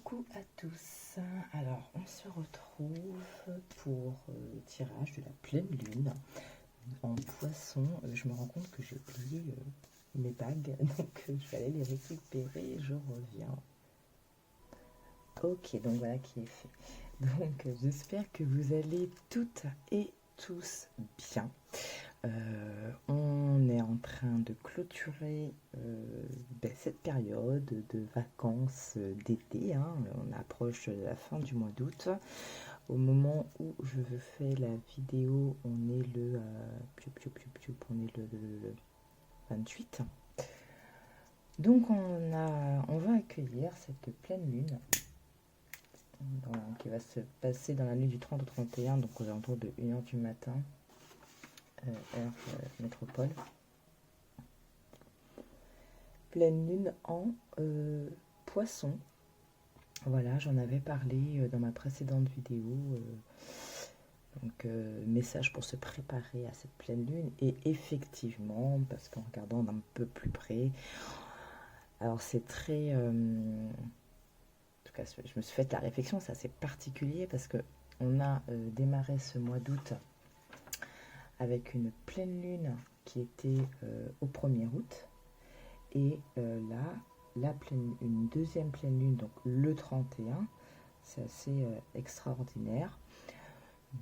Coucou à tous. Alors, on se retrouve pour le tirage de la pleine lune en poisson. Je me rends compte que j'ai oublié mes bagues, donc je vais aller les récupérer et je reviens. Ok, donc voilà qui est fait. Donc, j'espère que vous allez toutes et tous bien. On est en train de clôturer cette période de vacances d'été, hein. On approche de la fin du mois d'août. Au moment où je fais la vidéo, on est le 28. Donc on va accueillir cette pleine lune qui va se passer dans la nuit du 30 au 31, donc aux alentours de 1h du matin. Heure métropole. Pleine lune en poisson. Voilà, j'en avais parlé dans ma précédente vidéo. Message pour se préparer à cette pleine lune. Et effectivement, parce qu'en regardant d'un peu plus près, alors c'est très... en tout cas, je me suis fait la réflexion, c'est assez particulier parce que on a démarré ce mois d'août avec une pleine lune qui était au 1er août. Et là, une deuxième pleine lune, donc le 31, c'est assez extraordinaire.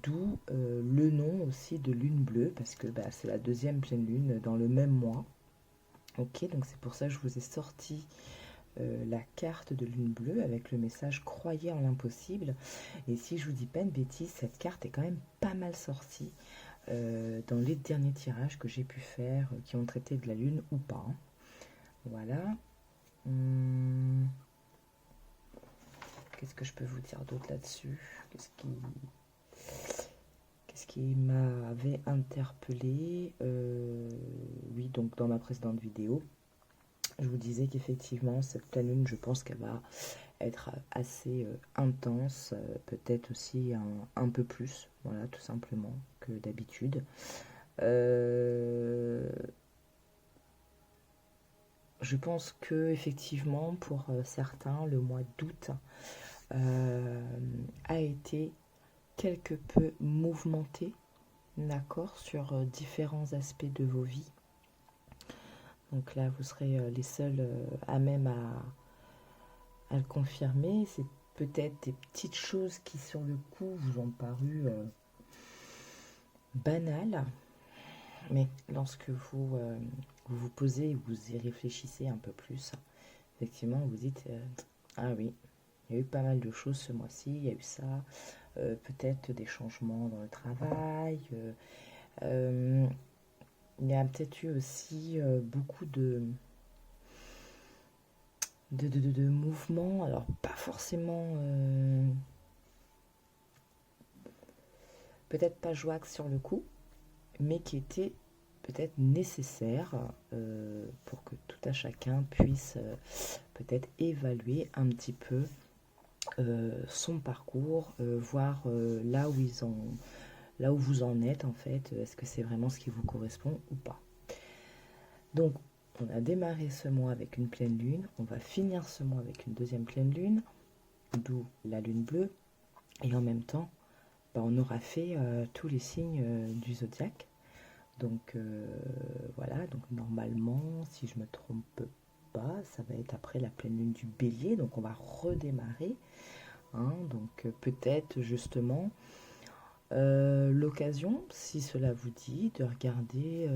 D'où le nom aussi de lune bleue, parce que c'est la deuxième pleine lune dans le même mois. Ok, donc c'est pour ça que je vous ai sorti la carte de lune bleue avec le message « Croyez en l'impossible ». Et si je vous dis pas une bêtise, cette carte est quand même pas mal sortie dans les derniers tirages que j'ai pu faire, qui ont traité de la lune ou pas, hein. Voilà. Qu'est-ce que je peux vous dire d'autre là-dessus? Qu'est-ce qui m'avait interpellé? Oui, donc dans ma précédente vidéo, je vous disais qu'effectivement, cette pleine lune, je pense qu'elle va être assez intense, peut-être aussi un peu plus, voilà, tout simplement, que d'habitude. Je pense que effectivement pour certains le mois d'août a été quelque peu mouvementé, d'accord, sur différents aspects de vos vies. Donc là vous serez les seuls à même à le confirmer. C'est peut-être des petites choses qui sur le coup vous ont paru banales, mais lorsque vous vous posez et vous y réfléchissez un peu plus, effectivement, vous dites ah oui, il y a eu pas mal de choses ce mois-ci, il y a eu ça, peut-être des changements dans le travail, il y a peut-être eu aussi beaucoup de mouvements, alors pas forcément, peut-être pas joyeux sur le coup, mais qui étaient peut-être nécessaire pour que tout à chacun puisse peut-être évaluer un petit peu son parcours, voir là où vous en êtes en fait, est-ce que c'est vraiment ce qui vous correspond ou pas. Donc on a démarré ce mois avec une pleine lune, on va finir ce mois avec une deuxième pleine lune, d'où la lune bleue, et en même temps on aura fait tous les signes du zodiaque. Donc voilà, donc normalement, si je me trompe pas, ça va être après la pleine lune du Bélier, donc on va redémarrer, hein, donc peut-être justement l'occasion, si cela vous dit, de regarder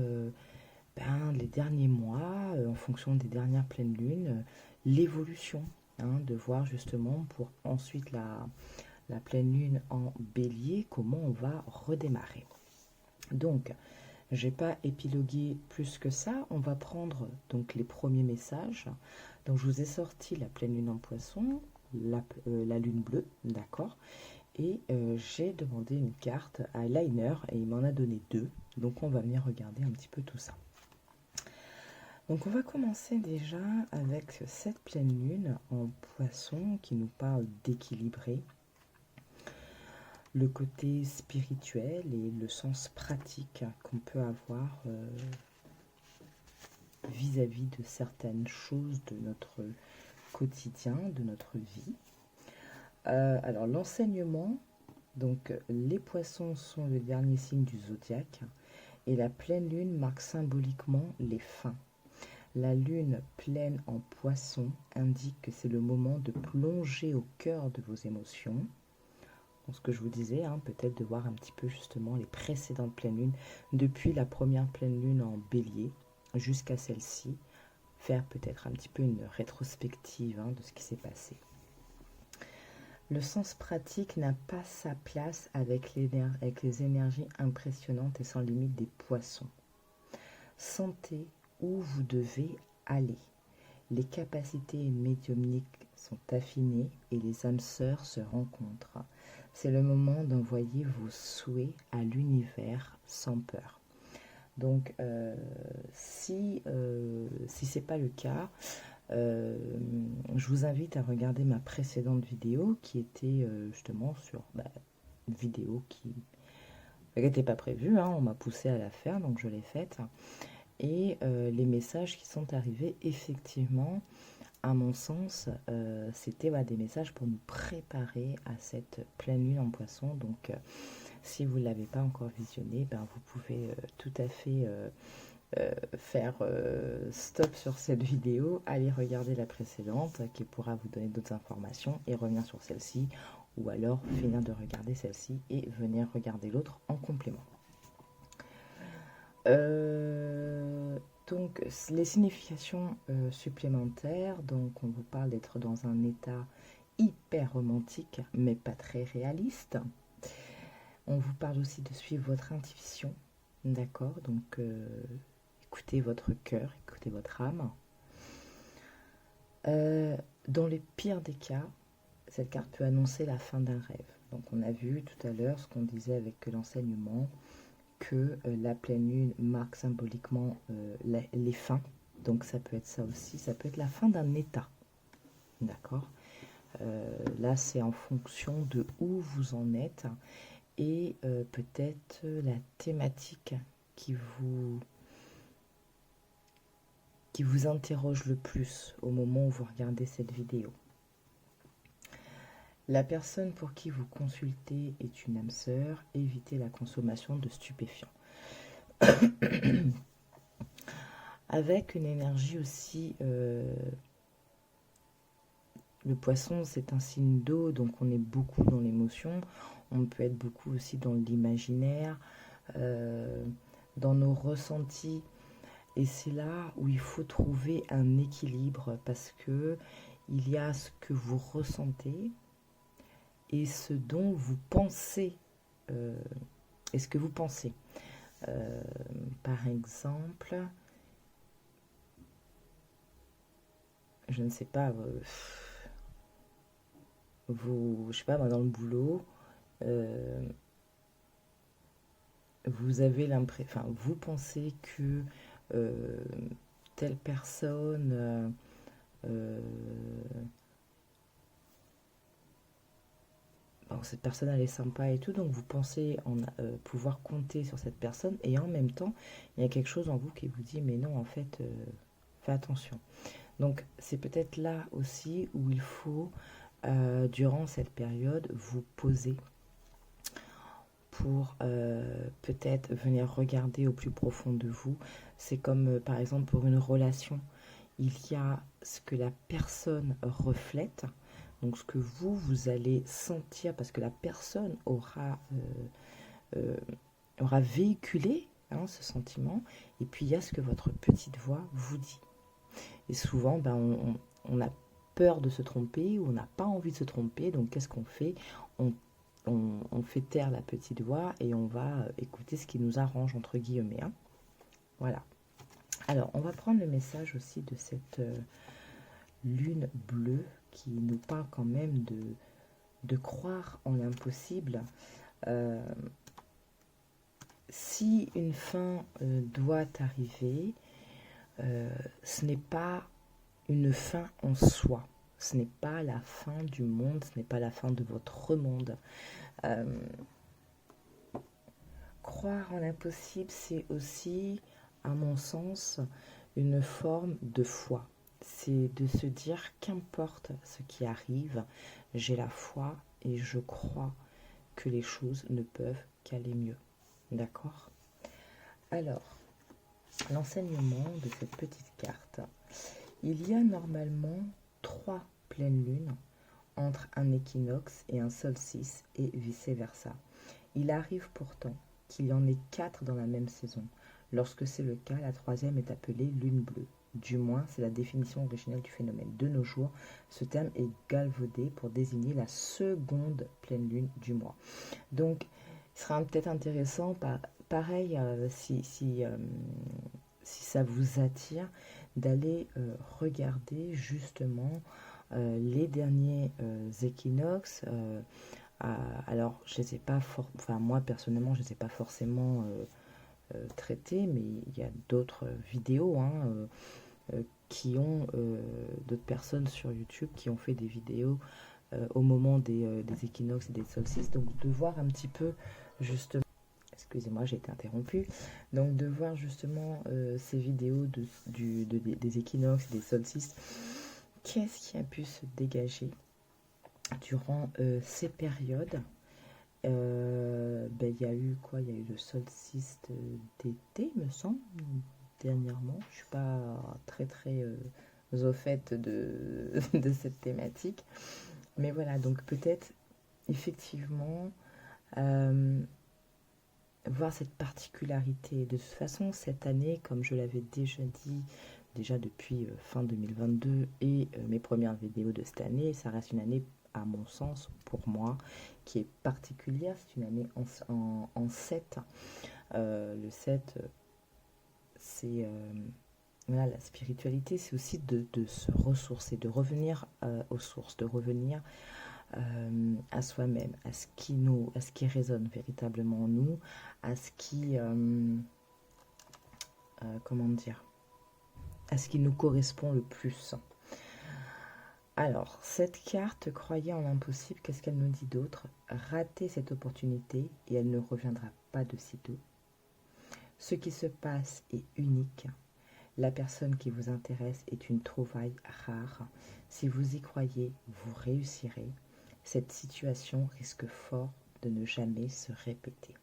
les derniers mois, en fonction des dernières pleines lunes, l'évolution, hein, de voir justement pour ensuite la pleine lune en Bélier, comment on va redémarrer. Donc, j'ai pas épilogué plus que ça. On va prendre donc les premiers messages. Donc je vous ai sorti la pleine lune en poisson, la lune bleue, d'accord. Et j'ai demandé une carte à Liner et il m'en a donné 2. Donc on va venir regarder un petit peu tout ça. Donc on va commencer déjà avec cette pleine lune en poisson qui nous parle d'équilibrer le côté spirituel et le sens pratique qu'on peut avoir vis-à-vis de certaines choses de notre quotidien, de notre vie. Alors, l'enseignement, donc les poissons sont le dernier signe du zodiaque et la pleine lune marque symboliquement les fins. La lune pleine en poisson indique que c'est le moment de plonger au cœur de vos émotions. Donc, ce que je vous disais, hein, peut-être de voir un petit peu justement les précédentes pleines lunes, depuis la première pleine lune en bélier jusqu'à celle-ci, faire peut-être un petit peu une rétrospective hein, de ce qui s'est passé. Le sens pratique n'a pas sa place avec les énergies impressionnantes et sans limite des poissons. Sentez où vous devez aller. Les capacités médiumniques sont affinées et les âmes sœurs se rencontrent. C'est le moment d'envoyer vos souhaits à l'univers sans peur. Donc, si ce n'est pas le cas, je vous invite à regarder ma précédente vidéo qui était justement sur une vidéo qui n'était pas prévue, hein, on m'a poussé à la faire, donc je l'ai faite. Et les messages qui sont arrivés, effectivement, à mon sens, c'était des messages pour nous préparer à cette pleine lune en poisson. Donc, si vous ne l'avez pas encore visionné, vous pouvez tout à fait faire stop sur cette vidéo, aller regarder la précédente qui pourra vous donner d'autres informations et revenir sur celle-ci, ou alors finir de regarder celle-ci et venir regarder l'autre en complément. Donc les significations supplémentaires, donc on vous parle d'être dans un état hyper romantique mais pas très réaliste. On vous parle aussi de suivre votre intuition, d'accord, donc écoutez votre cœur, écoutez votre âme. Dans les pires des cas, cette carte peut annoncer la fin d'un rêve. Donc on a vu tout à l'heure ce qu'on disait avec l'enseignement, que la pleine lune marque symboliquement les fins. Donc ça peut être ça aussi, ça peut être la fin d'un état. D'accord, là c'est en fonction de où vous en êtes et peut-être la thématique qui vous interroge le plus au moment où vous regardez cette vidéo. La personne pour qui vous consultez est une âme sœur. Évitez la consommation de stupéfiants. Avec une énergie aussi, le poisson c'est un signe d'eau, donc on est beaucoup dans l'émotion. On peut être beaucoup aussi dans l'imaginaire, dans nos ressentis. Et c'est là où il faut trouver un équilibre parce que il y a ce que vous ressentez et ce dont vous pensez, et ce que vous pensez. Par exemple, je ne sais pas, je sais pas, moi, dans le boulot, vous avez l'impression, enfin, vous pensez que telle personne cette personne elle est sympa et tout, donc vous pensez pouvoir compter sur cette personne et en même temps il y a quelque chose en vous qui vous dit mais non en fait fais attention. Donc c'est peut-être là aussi où il faut durant cette période vous poser pour peut-être venir regarder au plus profond de vous. C'est comme par exemple pour une relation, il y a ce que la personne reflète, donc ce que vous allez sentir, parce que la personne aura véhiculé hein, ce sentiment, et puis il y a ce que votre petite voix vous dit. Et souvent, on a peur de se tromper, ou on n'a pas envie de se tromper, donc qu'est-ce qu'on fait ? On fait taire la petite voix, et on va écouter ce qui nous arrange, entre guillemets. Hein. Voilà. Alors, on va prendre le message aussi de cette lune bleue qui nous parle quand même de croire en l'impossible. Si une fin doit arriver, ce n'est pas une fin en soi. Ce n'est pas la fin du monde, ce n'est pas la fin de votre monde. Croire en l'impossible, c'est aussi, à mon sens, une forme de foi. c'est de se dire qu'importe ce qui arrive, j'ai la foi et je crois que les choses ne peuvent qu'aller mieux. D'accord? Alors, l'enseignement de cette petite carte. Il y a normalement 3 pleines lunes entre un équinoxe et un solstice et vice-versa. Il arrive pourtant qu'il y en ait 4 dans la même saison. Lorsque c'est le cas, la troisième est appelée lune bleue. Du moins, c'est la définition originelle du phénomène. De nos jours, ce terme est galvaudé pour désigner la seconde pleine lune du mois. Donc, il sera peut-être intéressant, pareil, si ça vous attire, d'aller regarder justement les derniers équinoxes. Alors, je les ai pas moi personnellement, je ne les ai pas forcément traités, mais il y a d'autres vidéos qui ont d'autres personnes sur YouTube qui ont fait des vidéos au moment des équinoxes et des solstices, donc de voir un petit peu justement, excusez-moi, j'ai été interrompue, donc de voir justement ces vidéos des équinoxes et des solstices, qu'est-ce qui a pu se dégager durant ces périodes. Il y a eu quoi? Il y a eu le solstice d'été, me semble, dernièrement. Je suis pas très très au fait de cette thématique. Mais voilà, donc peut-être effectivement voir cette particularité. De toute façon, cette année, comme je l'avais déjà dit, déjà depuis fin 2022 et mes premières vidéos de cette année, ça reste une année, à mon sens, pour moi, qui est particulière. C'est une année en 7. Le 7, c'est... voilà, la spiritualité, c'est aussi de se ressourcer, de revenir aux sources, de revenir à soi-même, à ce qui résonne véritablement en nous, à ce qui, comment dire, à ce qui nous correspond le plus. Alors, cette carte, croyez en l'impossible, qu'est-ce qu'elle nous dit d'autre? Ratez cette opportunité et elle ne reviendra pas de sitôt. Ce qui se passe est unique. La personne qui vous intéresse est une trouvaille rare. Si vous y croyez, vous réussirez. Cette situation risque fort de ne jamais se répéter.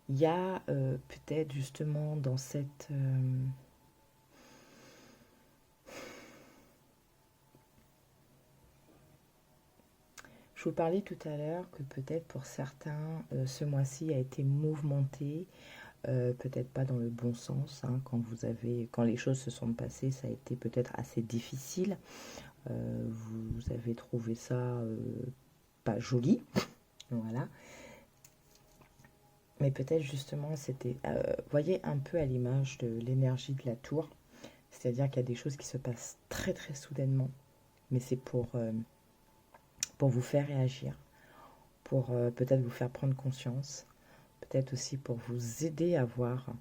Il y a peut-être justement dans cette... Je vous parlais tout à l'heure que peut-être pour certains, ce mois-ci a été mouvementé, peut-être pas dans le bon sens. Quand les choses se sont passées, ça a été peut-être assez difficile. Vous avez trouvé ça pas joli, voilà. Mais peut-être justement, c'était, voyez un peu à l'image de l'énergie de la tour, c'est-à-dire qu'il y a des choses qui se passent très très soudainement, mais c'est pour vous faire réagir, pour peut-être vous faire prendre conscience, peut-être aussi pour vous aider à voir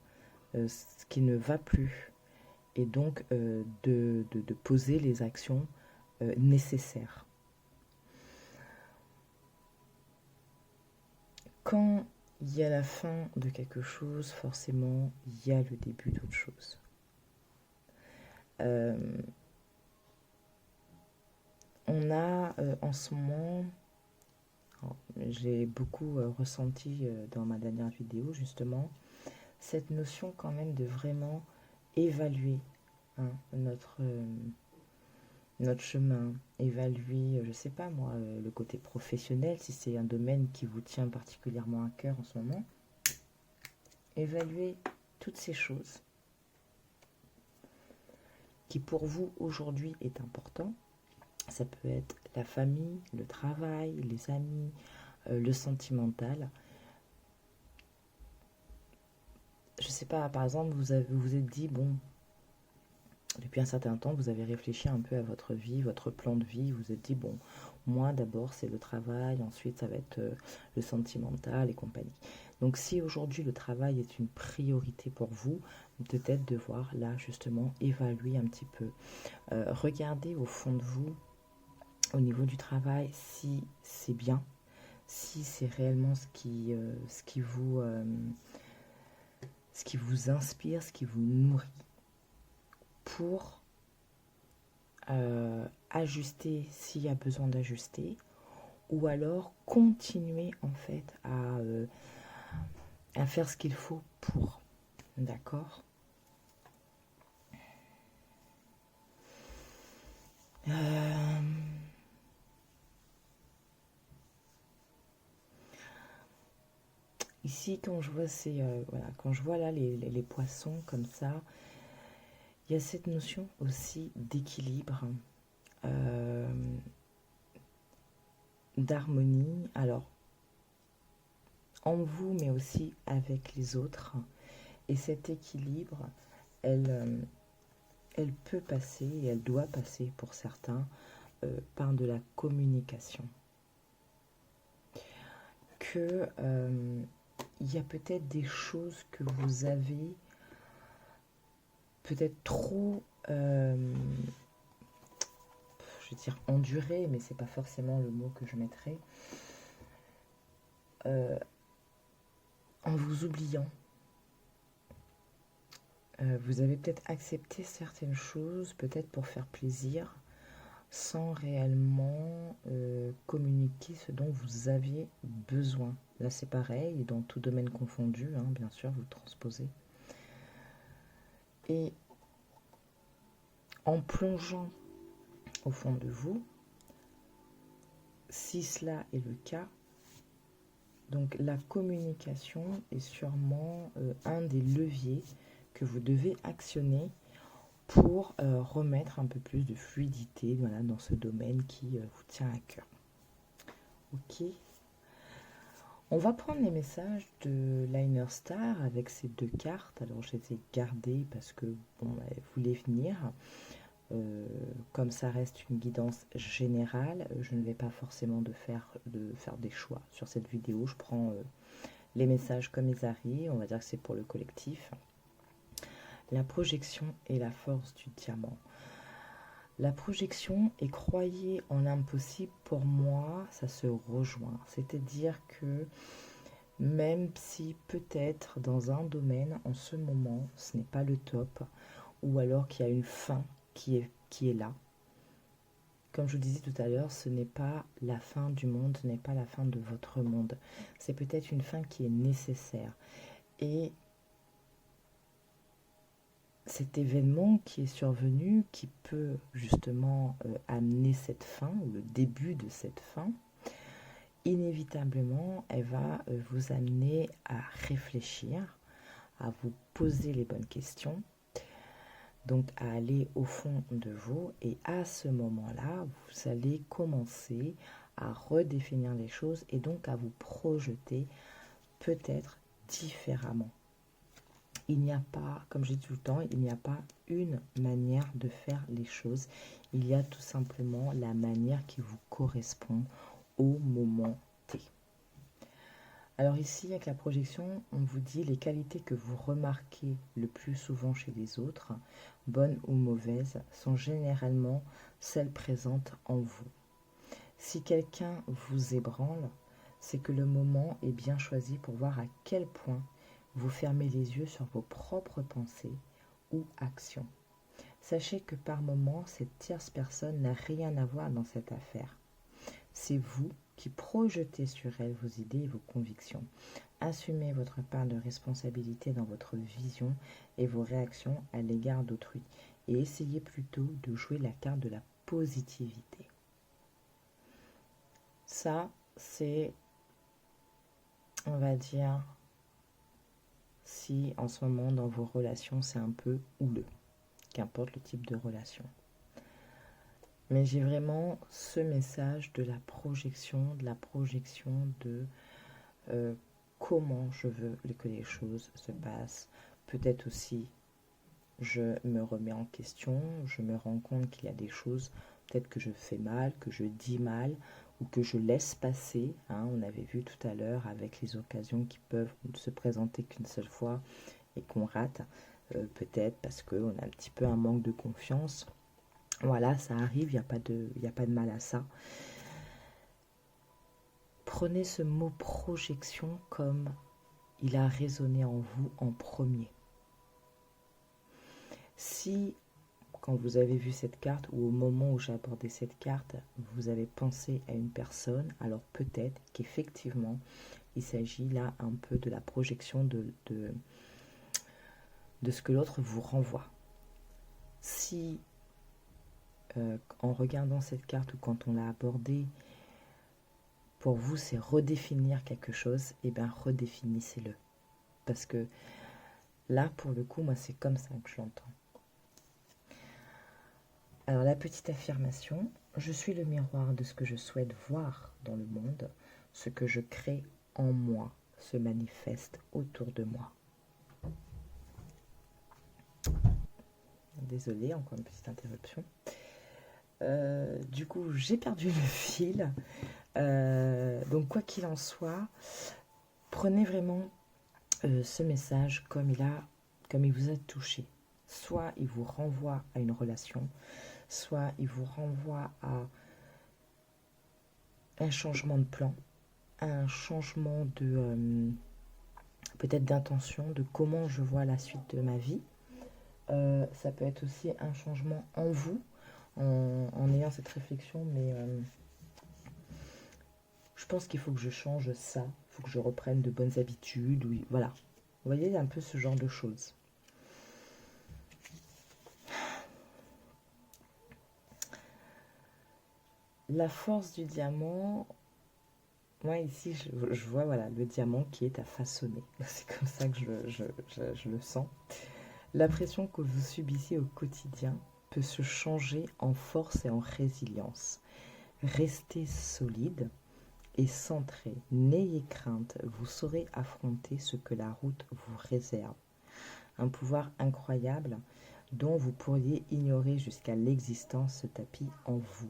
ce qui ne va plus, et donc de poser les actions nécessaires. Quand il y a la fin de quelque chose, forcément, il y a le début d'autre chose. On a en ce moment, j'ai beaucoup ressenti dans ma dernière vidéo justement, cette notion quand même de vraiment évaluer notre chemin, évaluer, je sais pas moi, le côté professionnel, si c'est un domaine qui vous tient particulièrement à cœur en ce moment, évaluer toutes ces choses qui pour vous aujourd'hui est important. Ça peut être la famille, le travail, les amis, le sentimental. Je sais pas, par exemple, vous êtes dit, bon, depuis un certain temps, vous avez réfléchi un peu à votre vie, votre plan de vie. Vous vous êtes dit, bon, moi d'abord c'est le travail, ensuite ça va être le sentimental et compagnie. Donc si aujourd'hui le travail est une priorité pour vous, peut-être devoir là justement évaluer un petit peu. Regardez au fond de vous, au niveau du travail, si c'est bien, si c'est réellement ce qui vous inspire, ce qui vous nourrit. pour ajuster s'il y a besoin d'ajuster, ou alors continuer en fait à faire ce qu'il faut pour. D'accord. Ici, quand je vois voilà, quand je vois là les poissons comme ça, il y a cette notion aussi d'équilibre, euh, d'harmonie. Alors, en vous, mais aussi avec les autres. Et cet équilibre, elle, elle peut passer, et elle doit passer pour certains, par de la communication. Que il y a peut-être des choses que vous avez peut-être trop, je vais dire enduré, mais c'est pas forcément le mot que je mettrais, euh, en vous oubliant. Vous avez peut-être accepté certaines choses, peut-être pour faire plaisir, sans réellement communiquer ce dont vous aviez besoin. Là, c'est pareil, dans tout domaine confondu, hein, bien sûr, vous transposez. Et en plongeant au fond de vous, si cela est le cas, donc la communication est sûrement un des leviers que vous devez actionner pour remettre un peu plus de fluidité, voilà, dans ce domaine qui vous tient à cœur. Ok. On va prendre les messages de Liner Star avec ces deux cartes. Alors je les ai gardées parce que bon, elles voulaient venir. Comme ça reste une guidance générale, je ne vais pas forcément de faire des choix sur cette vidéo. Je prends les messages comme ils arrivent. On va dire que c'est pour le collectif. La projection et la force du diamant. La projection et croyez en l'impossible, pour moi, ça se rejoint. C'est-à-dire que même si peut-être dans un domaine, en ce moment, ce n'est pas le top, ou alors qu'il y a une fin qui est là. Comme je vous disais tout à l'heure, ce n'est pas la fin du monde, ce n'est pas la fin de votre monde. C'est peut-être une fin qui est nécessaire. Et cet événement qui est survenu, qui peut justement amener cette fin, ou le début de cette fin, inévitablement, elle va vous amener à réfléchir, à vous poser les bonnes questions, donc à aller au fond de vous. Et à ce moment-là, vous allez commencer à redéfinir les choses et donc à vous projeter peut-être différemment. Il n'y a pas, comme je dis tout le temps, il n'y a pas une manière de faire les choses. Il y a tout simplement la manière qui vous correspond au moment T. Alors ici, avec la projection, on vous dit les qualités que vous remarquez le plus souvent chez les autres, bonnes ou mauvaises, sont généralement celles présentes en vous. Si quelqu'un vous ébranle, c'est que le moment est bien choisi pour voir à quel point vous fermez les yeux sur vos propres pensées ou actions. Sachez que par moments, cette tierce personne n'a rien à voir dans cette affaire. C'est vous qui projetez sur elle vos idées et vos convictions. Assumez votre part de responsabilité dans votre vision et vos réactions à l'égard d'autrui. Et essayez plutôt de jouer la carte de la positivité. Ça, c'est, on va dire, si en ce moment dans vos relations c'est un peu houleux, qu'importe le type de relation. Mais j'ai vraiment ce message de la projection de comment je veux que les choses se passent. Peut-être aussi, je me remets en question, je me rends compte qu'il y a des choses, peut-être que je fais mal, que je dis mal, ou que je laisse passer. Hein, on avait vu tout à l'heure avec les occasions qui peuvent se présenter qu'une seule fois et qu'on rate, peut-être parce qu'on a un petit peu un manque de confiance. Voilà, ça arrive, il n'y a pas de mal à ça. Prenez ce mot projection comme il a résonné en vous en premier. Si quand vous avez vu cette carte ou au moment où j'ai abordé cette carte, vous avez pensé à une personne, alors peut-être qu'effectivement, il s'agit là un peu de la projection de ce que l'autre vous renvoie. Si, en regardant cette carte ou quand on l'a abordée, pour vous c'est redéfinir quelque chose, eh bien redéfinissez-le. Parce que là, pour le coup, moi c'est comme ça que je l'entends. Alors la petite affirmation, je suis le miroir de ce que je souhaite voir dans le monde, ce que je crée en moi se manifeste autour de moi. Désolée, encore une petite interruption. Du coup, j'ai perdu le fil. Donc quoi qu'il en soit, prenez vraiment ce message comme il vous a touché. Soit il vous renvoie à une relation, soit il vous renvoie à un changement de plan, un changement de peut-être d'intention, de comment je vois la suite de ma vie. Ça peut être aussi un changement en vous, en ayant cette réflexion, mais je pense qu'il faut que je change ça, il faut que je reprenne de bonnes habitudes, oui, voilà. Vous voyez, un peu ce genre de choses. La force du diamant, moi ici je vois voilà, le diamant qui est à façonner. C'est comme ça que je le sens. La pression que vous subissez au quotidien peut se changer en force et en résilience. Restez solide et centré. N'ayez crainte, vous saurez affronter ce que la route vous réserve. Un pouvoir incroyable dont vous pourriez ignorer jusqu'à l'existence se tapit en vous.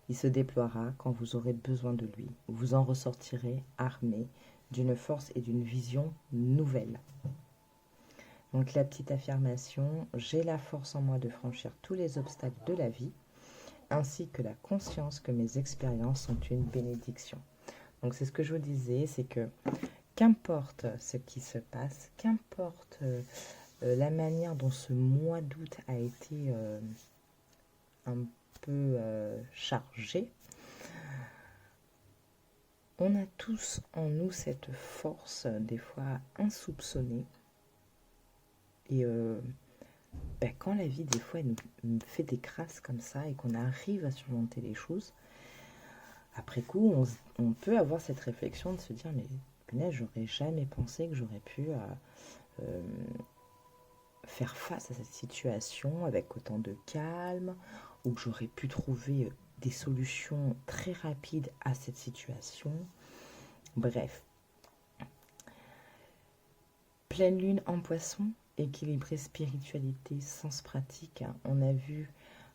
Il se déploiera quand vous aurez besoin de lui. Vous en ressortirez armé d'une force et d'une vision nouvelle. Donc la petite affirmation, j'ai la force en moi de franchir tous les obstacles de la vie, ainsi que la conscience que mes expériences sont une bénédiction. Donc c'est ce que je vous disais, c'est que qu'importe ce qui se passe, qu'importe la manière dont ce mois d'août a été un peu chargé, on a tous en nous cette force, des fois insoupçonnée. Et quand la vie, des fois, elle nous fait des crasses comme ça et qu'on arrive à surmonter les choses, après coup, on peut avoir cette réflexion de se dire, mais punaise, j'aurais jamais pensé que j'aurais pu faire face à cette situation avec autant de calme, ou que j'aurais pu trouver des solutions très rapides à cette situation. Bref. Pleine lune en poisson, équilibré spiritualité, sens pratique. On a vu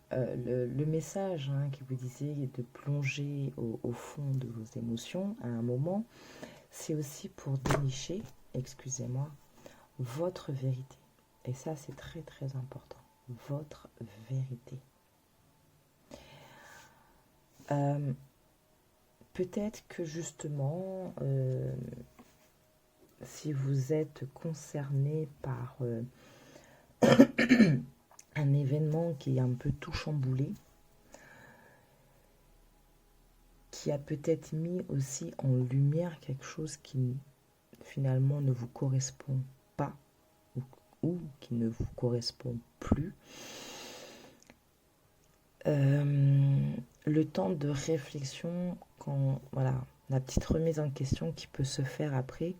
le message qui vous disait de plonger au fond de vos émotions à un moment. C'est aussi pour dénicher, excusez-moi, votre vérité. Et ça, c'est très très important. Votre vérité. Peut-être que justement, si vous êtes concerné par un événement qui est un peu tout chamboulé, qui a peut-être mis aussi en lumière quelque chose qui finalement ne vous correspond pas ou qui ne vous correspond plus. Le temps de réflexion, quand voilà, la petite remise en question qui peut se faire après,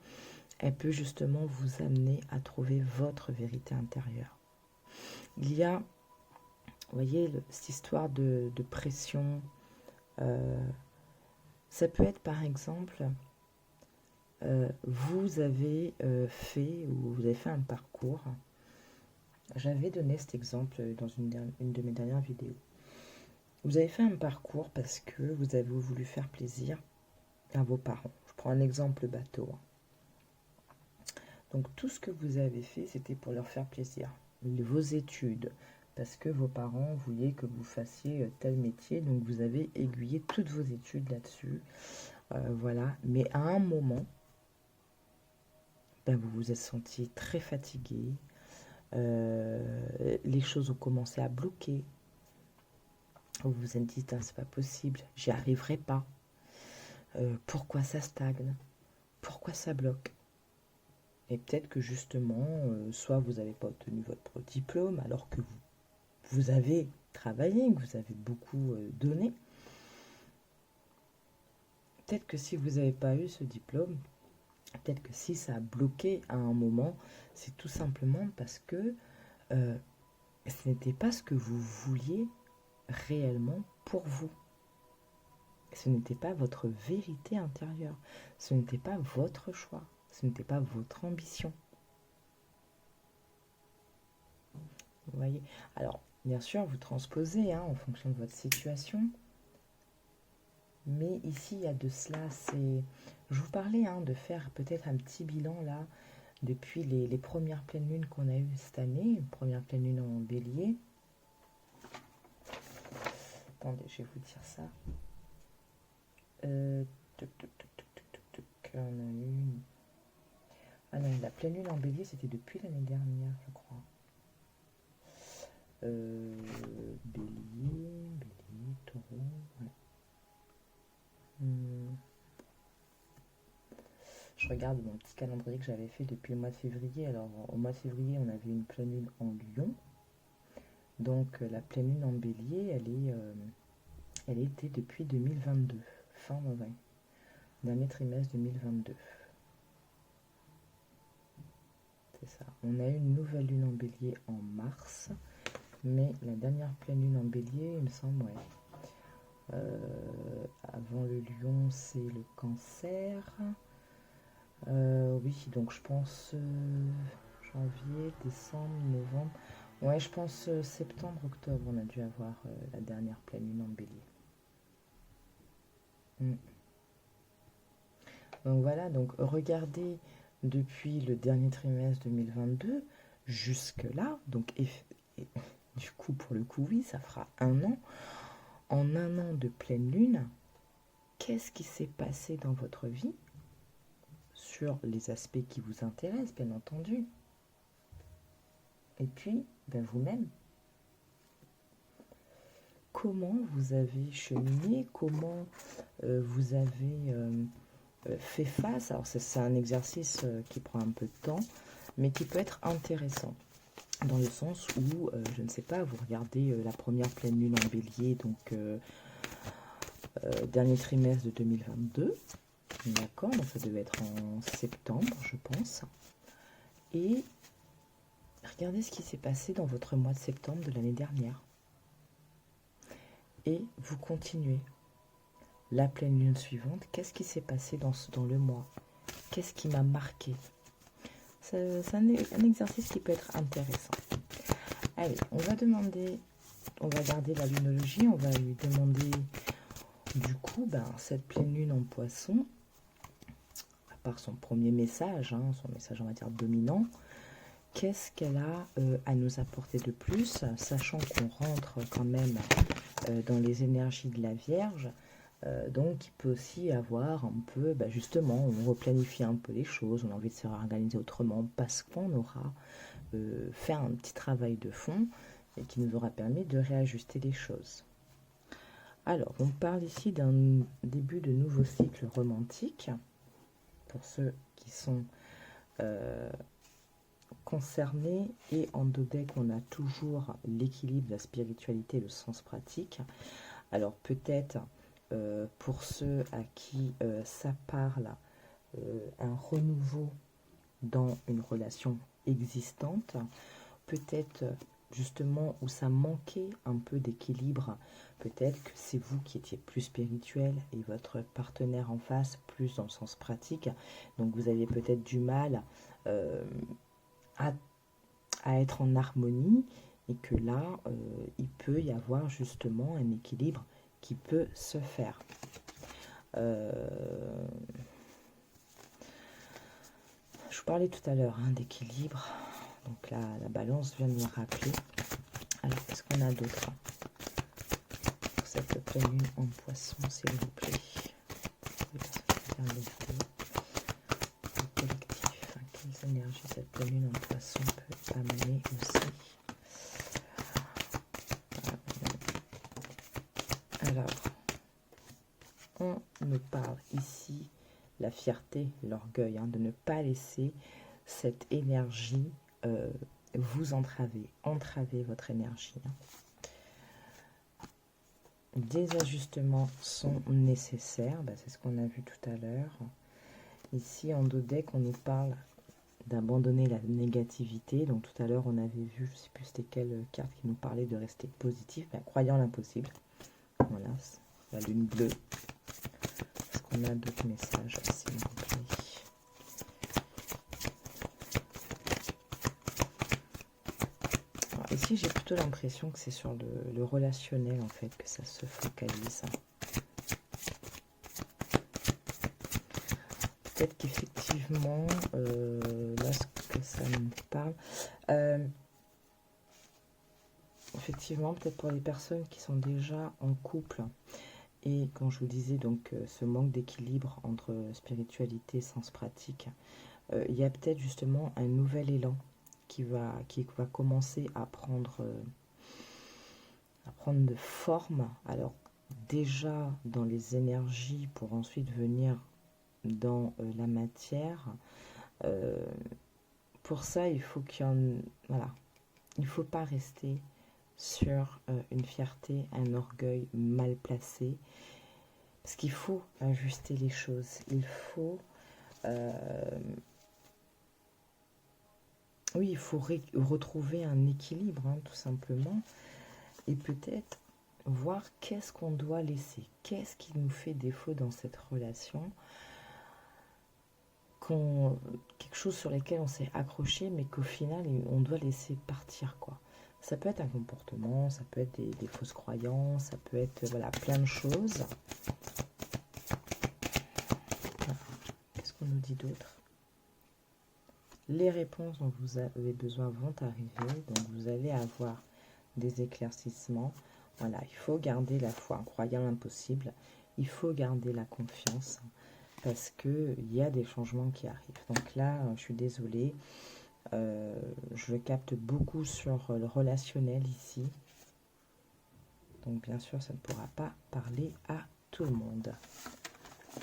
elle peut justement vous amener à trouver votre vérité intérieure. Il y a, vous voyez, cette histoire de pression. Ça peut être par exemple, vous avez fait un parcours. J'avais donné cet exemple dans une de mes dernières vidéos. Vous avez fait un parcours parce que vous avez voulu faire plaisir à vos parents. Je prends un exemple bateau. Donc tout ce que vous avez fait, c'était pour leur faire plaisir. Vos études, parce que vos parents voulaient que vous fassiez tel métier, donc vous avez aiguillé toutes vos études là-dessus. Voilà. Mais à un moment, vous vous êtes senti très fatigué, Les choses ont commencé à bloquer. Vous vous êtes dit, c'est pas possible, j'y arriverai pas. Pourquoi ça stagne? Pourquoi ça bloque? Et peut-être que justement, soit vous n'avez pas obtenu votre diplôme alors que vous avez travaillé, que vous avez beaucoup donné. Peut-être que si vous n'avez pas eu ce diplôme, peut-être que si ça a bloqué à un moment, c'est tout simplement parce que ce n'était pas ce que vous vouliez réellement pour vous. Ce n'était pas votre vérité intérieure. Ce n'était pas votre choix. Ce n'était pas votre ambition. Vous voyez? Alors, bien sûr, vous transposez en fonction de votre situation. Mais ici, il y a de cela. Je vous parlais de faire peut-être un petit bilan là, depuis les premières pleines lunes qu'on a eues cette année. Une première pleine lune en bélier. Attendez, je vais vous dire ça. On a eu... Ah non, la pleine lune en bélier, c'était depuis l'année dernière, je crois. Bélier, taureau, ouais. Je regarde mon petit calendrier que j'avais fait depuis le mois de février. Alors, au mois de février, on avait une pleine lune en Lion. Donc, la pleine lune en bélier, elle était depuis 2022, fin novembre, dernier trimestre 2022. C'est ça. On a eu une nouvelle lune en bélier en mars, mais la dernière pleine lune en bélier, il me semble, ouais. Avant le lion, c'est le cancer. Oui, donc je pense janvier, décembre, novembre. Ouais, je pense septembre, octobre, on a dû avoir la dernière pleine lune en bélier. Donc voilà, donc regardez depuis le dernier trimestre 2022 jusque-là, donc du coup, pour le coup, oui, ça fera 1 an. En 1 an de pleine lune, qu'est-ce qui s'est passé dans votre vie sur les aspects qui vous intéressent, bien entendu. Et puis, vous-même. Comment vous avez cheminé, comment vous avez fait face. Alors c'est un exercice qui prend un peu de temps, mais qui peut être intéressant. Dans le sens où, je ne sais pas, vous regardez la première pleine lune en bélier, donc dernier trimestre de 2022. D'accord, donc ça devait être en septembre, je pense. Et regardez ce qui s'est passé dans votre mois de septembre de l'année dernière. Et vous continuez. La pleine lune suivante, qu'est-ce qui s'est passé dans le mois? Qu'est-ce qui m'a marqué? C'est un exercice qui peut être intéressant. Allez, on va garder la lunologie, on va lui demander du coup, cette pleine lune en poisson, à part son premier message, son message on va dire dominant, qu'est-ce qu'elle a à nous apporter de plus, sachant qu'on rentre quand même dans les énergies de la Vierge, donc il peut aussi avoir un peu, justement, on replanifie un peu les choses, on a envie de se réorganiser autrement, parce qu'on aura fait un petit travail de fond, et qui nous aura permis de réajuster les choses. Alors, on parle ici d'un début de nouveau cycle romantique, pour ceux qui sont concernés, et en dodeck, on a toujours l'équilibre, la spiritualité, le sens pratique. Alors, peut-être, pour ceux à qui ça parle, un renouveau dans une relation existante, peut-être justement où ça manquait un peu d'équilibre, peut-être que c'est vous qui étiez plus spirituel et votre partenaire en face plus dans le sens pratique, donc vous aviez peut-être du mal à être en harmonie, et que là il peut y avoir justement un équilibre qui peut se faire. Je vous parlais tout à l'heure d'équilibre. Donc là, la balance vient de me rappeler. Alors, qu'est-ce qu'on a d'autre pour cette pleine lune en poisson, s'il vous plaît? Le collectif, quels énergie cette pleine lune en poisson peut amener aussi. Alors, on me parle ici la fierté, l'orgueil, hein, de ne pas laisser cette énergie vous entraver votre énergie. Hein. Des ajustements sont nécessaires, c'est ce qu'on a vu tout à l'heure. Ici, en dos deck, on nous parle d'abandonner la négativité. Donc tout à l'heure, on avait vu, je ne sais plus c'était quelle carte qui nous parlait de rester positif, croyant l'impossible. Voilà, la lune bleue. Est-ce qu'on a d'autres messages, s'il vous plaît? Alors, ici, j'ai plutôt l'impression que c'est sur le relationnel, en fait, que ça se focalise. Peut-être qu'effectivement, là, ce que ça me parle, effectivement, peut-être pour les personnes qui sont déjà en couple, et quand je vous disais, donc, ce manque d'équilibre entre spiritualité et sens pratique, il y a peut-être justement un nouvel élan qui va commencer à prendre de forme. Alors, déjà dans les énergies pour ensuite venir dans la matière. Pour ça, il faut qu'il y en... Voilà. Il ne faut pas rester sur une fierté, un orgueil mal placé. Parce qu'il faut ajuster les choses. Il faut... oui, il faut retrouver un équilibre, hein, tout simplement. Et peut-être voir qu'est-ce qu'on doit laisser. Qu'est-ce qui nous fait défaut dans cette relation, quelque chose sur lequel on s'est accroché, mais qu'au final, on doit laisser partir, quoi. Ça peut être un comportement, ça peut être des fausses croyances, ça peut être voilà, plein de choses. Qu'est-ce qu'on nous dit d'autre? Les réponses dont vous avez besoin vont arriver, donc vous allez avoir des éclaircissements. Voilà, il faut garder la foi en croyant l'impossible, il faut garder la confiance, parce qu'il y a des changements qui arrivent. Donc là, je suis désolée, je le capte beaucoup sur le relationnel ici. Donc bien sûr, ça ne pourra pas parler à tout le monde.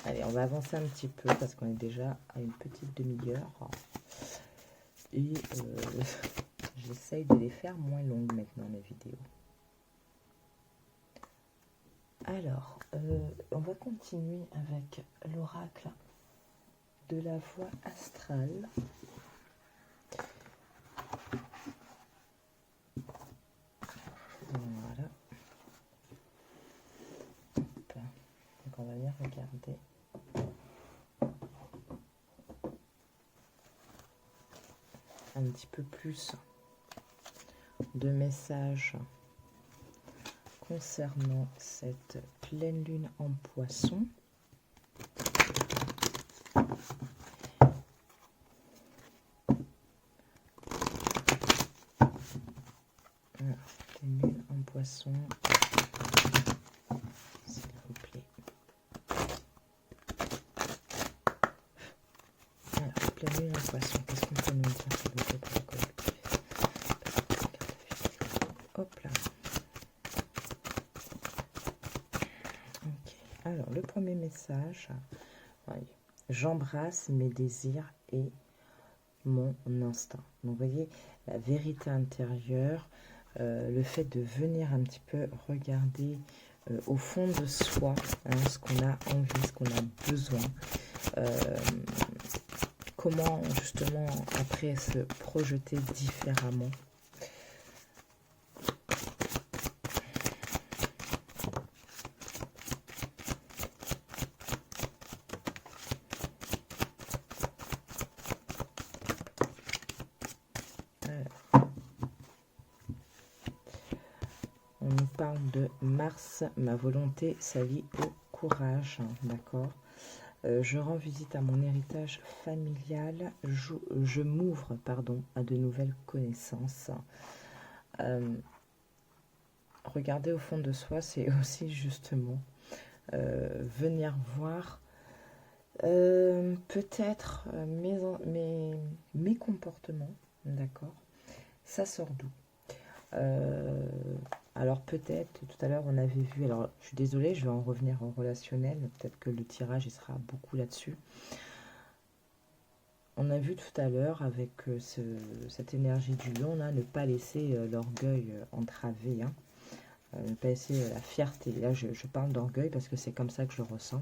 Allez, on va avancer un petit peu, parce qu'on est déjà à une petite demi-heure. Et j'essaye de les faire moins longues maintenant, mes vidéos. Alors, on va continuer avec l'oracle de la voie astrale. Voilà. Hop. Donc on va bien regarder. Un petit peu plus de messages concernant cette pleine lune en poisson. Voilà, pleine lune en poisson, s'il vous plaît. Voilà, pleine lune en poisson, qu'est-ce qu'on peut nous dire, s'il vous plaît, pour le collectif? Hop là. Ok, alors le premier message, voyez, j'embrasse mes désirs et mon instinct. Donc vous voyez, la vérité intérieure, le fait de venir un petit peu regarder au fond de soi, hein, ce qu'on a envie, ce qu'on a besoin, comment justement après se projeter différemment. On nous parle de Mars, ma volonté s'allie au courage, d'accord. Je rends visite à mon héritage familial, je m'ouvre, pardon, à de nouvelles connaissances. Regarder au fond de soi, c'est aussi justement venir voir Peut-être mes comportements, d'accord? Ça sort d'où? Euh, alors peut-être, tout à l'heure on avait vu, alors je suis désolée, je vais en revenir en relationnel, peut-être que le tirage il sera beaucoup là-dessus. On a vu tout à l'heure avec cette énergie du lion, là, ne pas laisser l'orgueil entraver, hein, ne pas laisser la fierté. Là je parle d'orgueil parce que c'est comme ça que je le ressens.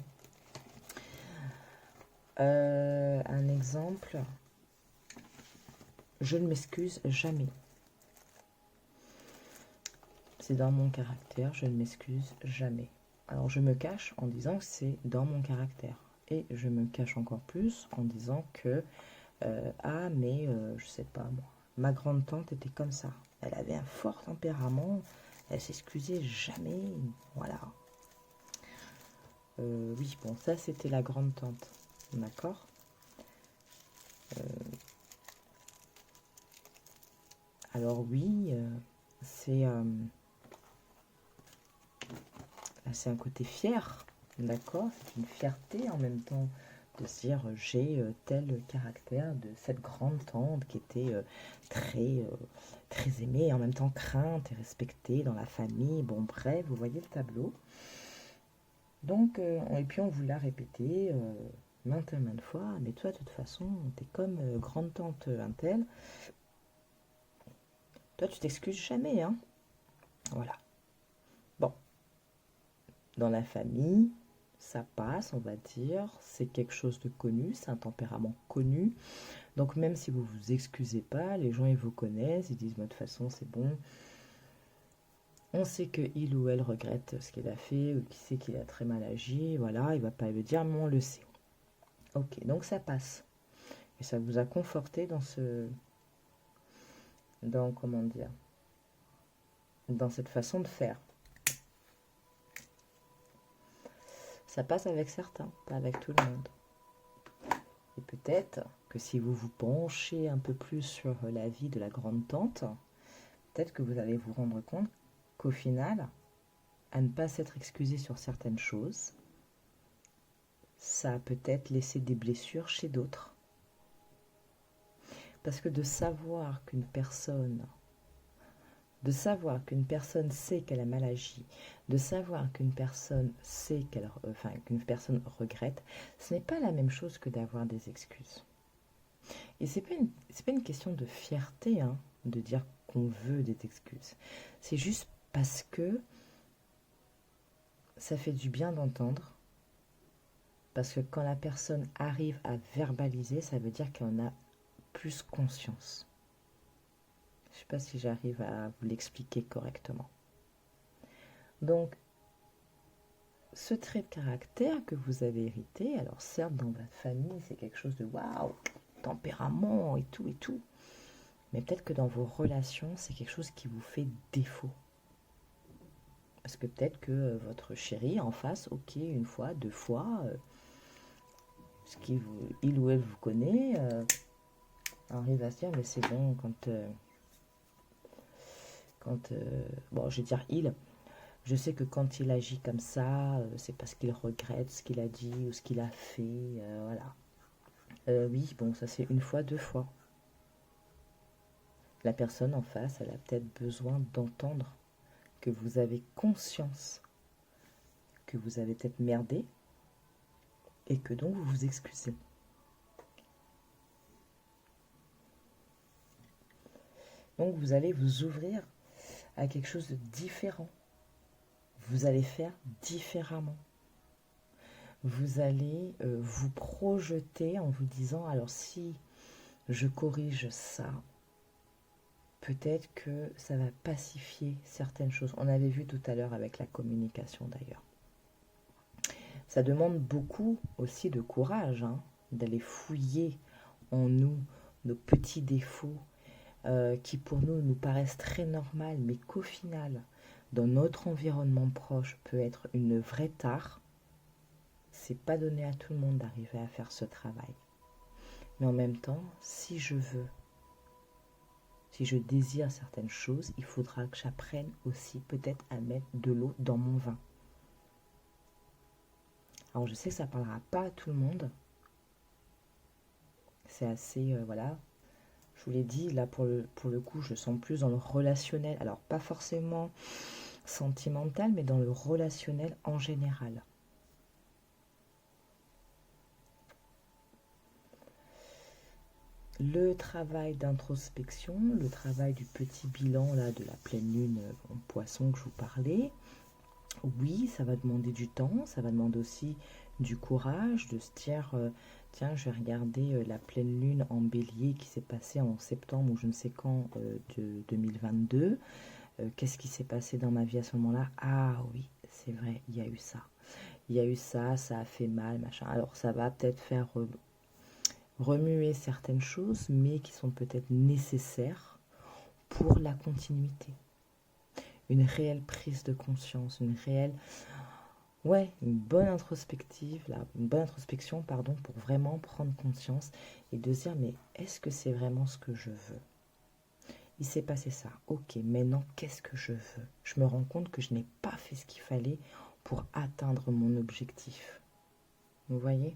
Un exemple, je ne m'excuse jamais. C'est dans mon caractère, je ne m'excuse jamais. Alors je me cache en disant que c'est dans mon caractère. Et je me cache encore plus en disant que ah mais je sais pas moi, ma grande tante était comme ça. Elle avait un fort tempérament, elle s'excusait jamais, voilà. Oui, bon ça c'était la grande tante, d'accord. Alors oui, c'est un côté fier, d'accord, c'est une fierté en même temps de se dire j'ai tel caractère de cette grande tante qui était très aimée et en même temps crainte et respectée dans la famille. Bon bref, vous voyez le tableau. Donc, et puis on vous l'a répété maintes et maintes fois, mais toi de toute façon, t'es comme grande tante un tel, toi tu t'excuses jamais, hein. Voilà. Bon, dans la famille, ça passe, on va dire, c'est quelque chose de connu, c'est un tempérament connu. Donc même si vous vous excusez pas, les gens ils vous connaissent, ils disent de toute façon c'est bon. On sait que il ou elle regrette ce qu'il a fait ou qui sait qu'il a très mal agi, voilà, il va pas le dire, mais on le sait. Ok, donc ça passe. Et ça vous a conforté dans comment dire, dans cette façon de faire. Ça passe avec certains, pas avec tout le monde. Et peut-être que si vous vous penchez un peu plus sur la vie de la grande tante, peut-être que vous allez vous rendre compte qu'au final, à ne pas s'être excusé sur certaines choses, ça a peut-être laissé des blessures chez d'autres. Parce que de savoir qu'une personne sait qu'elle a mal agi, de savoir qu'une personne sait qu'une personne regrette, ce n'est pas la même chose que d'avoir des excuses. Et c'est pas une question de fierté, hein, de dire qu'on veut des excuses. C'est juste parce que ça fait du bien d'entendre. Parce que quand la personne arrive à verbaliser, ça veut dire qu'elle en a plus conscience. Je ne sais pas si j'arrive à vous l'expliquer correctement. Donc, ce trait de caractère que vous avez hérité, alors certes dans votre famille c'est quelque chose de waouh, tempérament et tout, mais peut-être que dans vos relations c'est quelque chose qui vous fait défaut. Parce que peut-être que votre chéri en face, ok, une fois, deux fois, il ou elle vous connaît, arrive à se dire mais c'est bon bon je vais dire je sais que quand il agit comme ça, c'est parce qu'il regrette ce qu'il a dit ou ce qu'il a fait, voilà. Oui, bon, ça c'est une fois, deux fois. La personne en face, elle a peut-être besoin d'entendre que vous avez conscience que vous avez peut-être merdé et que donc vous vous excusez. Donc vous allez vous ouvrir à quelque chose de différent. Vous allez faire différemment. Vous allez vous projeter en vous disant, alors si je corrige ça, peut-être que ça va pacifier certaines choses. On avait vu tout à l'heure avec la communication d'ailleurs. Ça demande beaucoup aussi de courage, hein, d'aller fouiller en nous nos petits défauts qui pour nous paraissent très normaux, mais qu'au final, dans notre environnement proche, peut être une vraie tare. C'est pas donné à tout le monde d'arriver à faire ce travail. Mais en même temps, si je désire certaines choses, il faudra que j'apprenne aussi peut-être à mettre de l'eau dans mon vin. Alors je sais que ça ne parlera pas à tout le monde. C'est assez, voilà. Je vous l'ai dit, là pour le coup, je sens plus dans le relationnel. Alors pas forcément sentimental, mais dans le relationnel en général. Le travail d'introspection, le travail du petit bilan là, de la pleine lune en poisson que je vous parlais, oui, ça va demander du temps, ça va demander aussi du courage, de se dire, tiens, je vais regarder la pleine lune en bélier qui s'est passée en septembre ou je ne sais quand de 2022. Qu'est-ce qui s'est passé dans ma vie à ce moment-là? Ah oui, c'est vrai, il y a eu ça. Il y a eu ça, ça a fait mal, machin. Alors ça va peut-être faire remuer certaines choses, mais qui sont peut-être nécessaires pour la continuité. Une réelle prise de conscience, une réelle, ouais, une bonne introspective, là, une bonne introspection, pardon, pour vraiment prendre conscience et de se dire, mais est-ce que c'est vraiment ce que je veux? Il s'est passé ça, ok, maintenant qu'est-ce que je veux? Je me rends compte que je n'ai pas fait ce qu'il fallait pour atteindre mon objectif. Vous voyez?